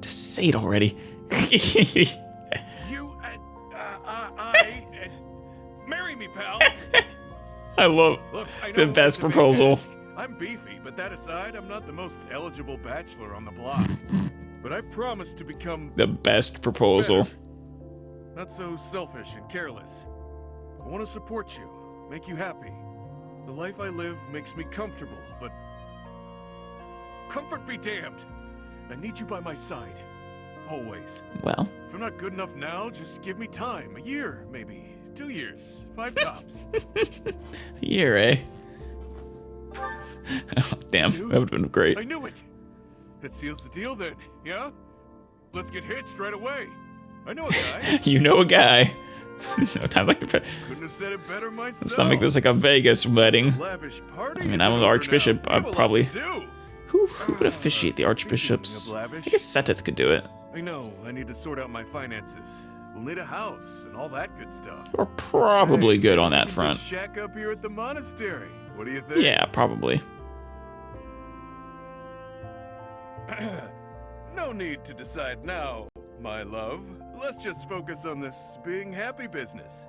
A: Just say it already.
R: Marry me, pal.
A: I love the best proposal.
R: I'm beefy, but that aside, I'm not the most eligible bachelor on the block. But I promise to become
A: the best proposal.
R: Better. Not so selfish and careless. I want to support you, make you happy. The life I live makes me comfortable, but comfort be damned. I need you by my side. Always.
A: Well.
R: If I'm not good enough now, just give me time. A year, maybe. 2 years. 5 tops.
A: A year, eh? Oh, damn, that would have been great.
R: I knew it. That seals the deal then, yeah? Let's get hitched right away. I know a guy.
A: You know a guy. No time like the.
R: Couldn't have said it better myself.
A: Let's not make this like a Vegas wedding. I mean, I'm the Archbishop. I'd probably. Who would officiate the Archbishops? I guess Sothis could do it.
R: I know. I need to sort out my finances. We'll need a house and all that good stuff.
A: We're probably good on that front.
R: Just shack up here at the monastery. What do you think?
A: Yeah, probably.
R: No need to decide now, my love. Let's just focus on this being happy business.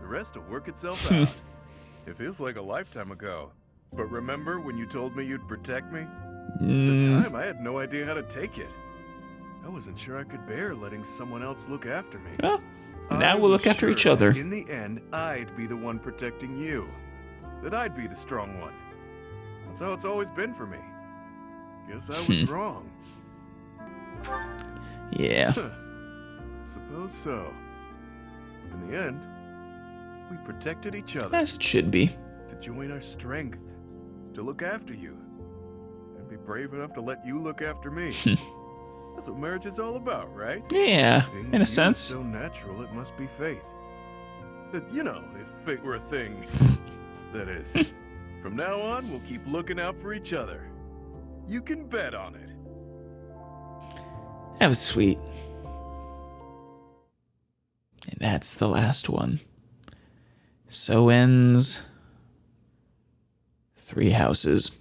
R: The rest will work itself out. It feels like a lifetime ago. But remember when you told me you'd protect me? At the time, I had no idea how to take it. I wasn't sure I could bear letting someone else look after me.
A: Well, now we'll look after each other.
R: In the end, I'd be the one protecting you. That I'd be the strong one.
C: That's how it's always been for me. Guess I was wrong.
A: Yeah.
C: Suppose so. In the end, we protected each other.
A: As it should be.
C: To join our strength, to look after you, and be brave enough to let you look after me. That's what marriage is all about, right?
A: Yeah,
C: Being
A: in a
C: you
A: sense.
C: is so natural, it must be fate. But, you know, if fate were a thing, that is. From now on, we'll keep looking out for each other. You can bet on it.
A: That was sweet. And that's the last one. So ends Three Houses.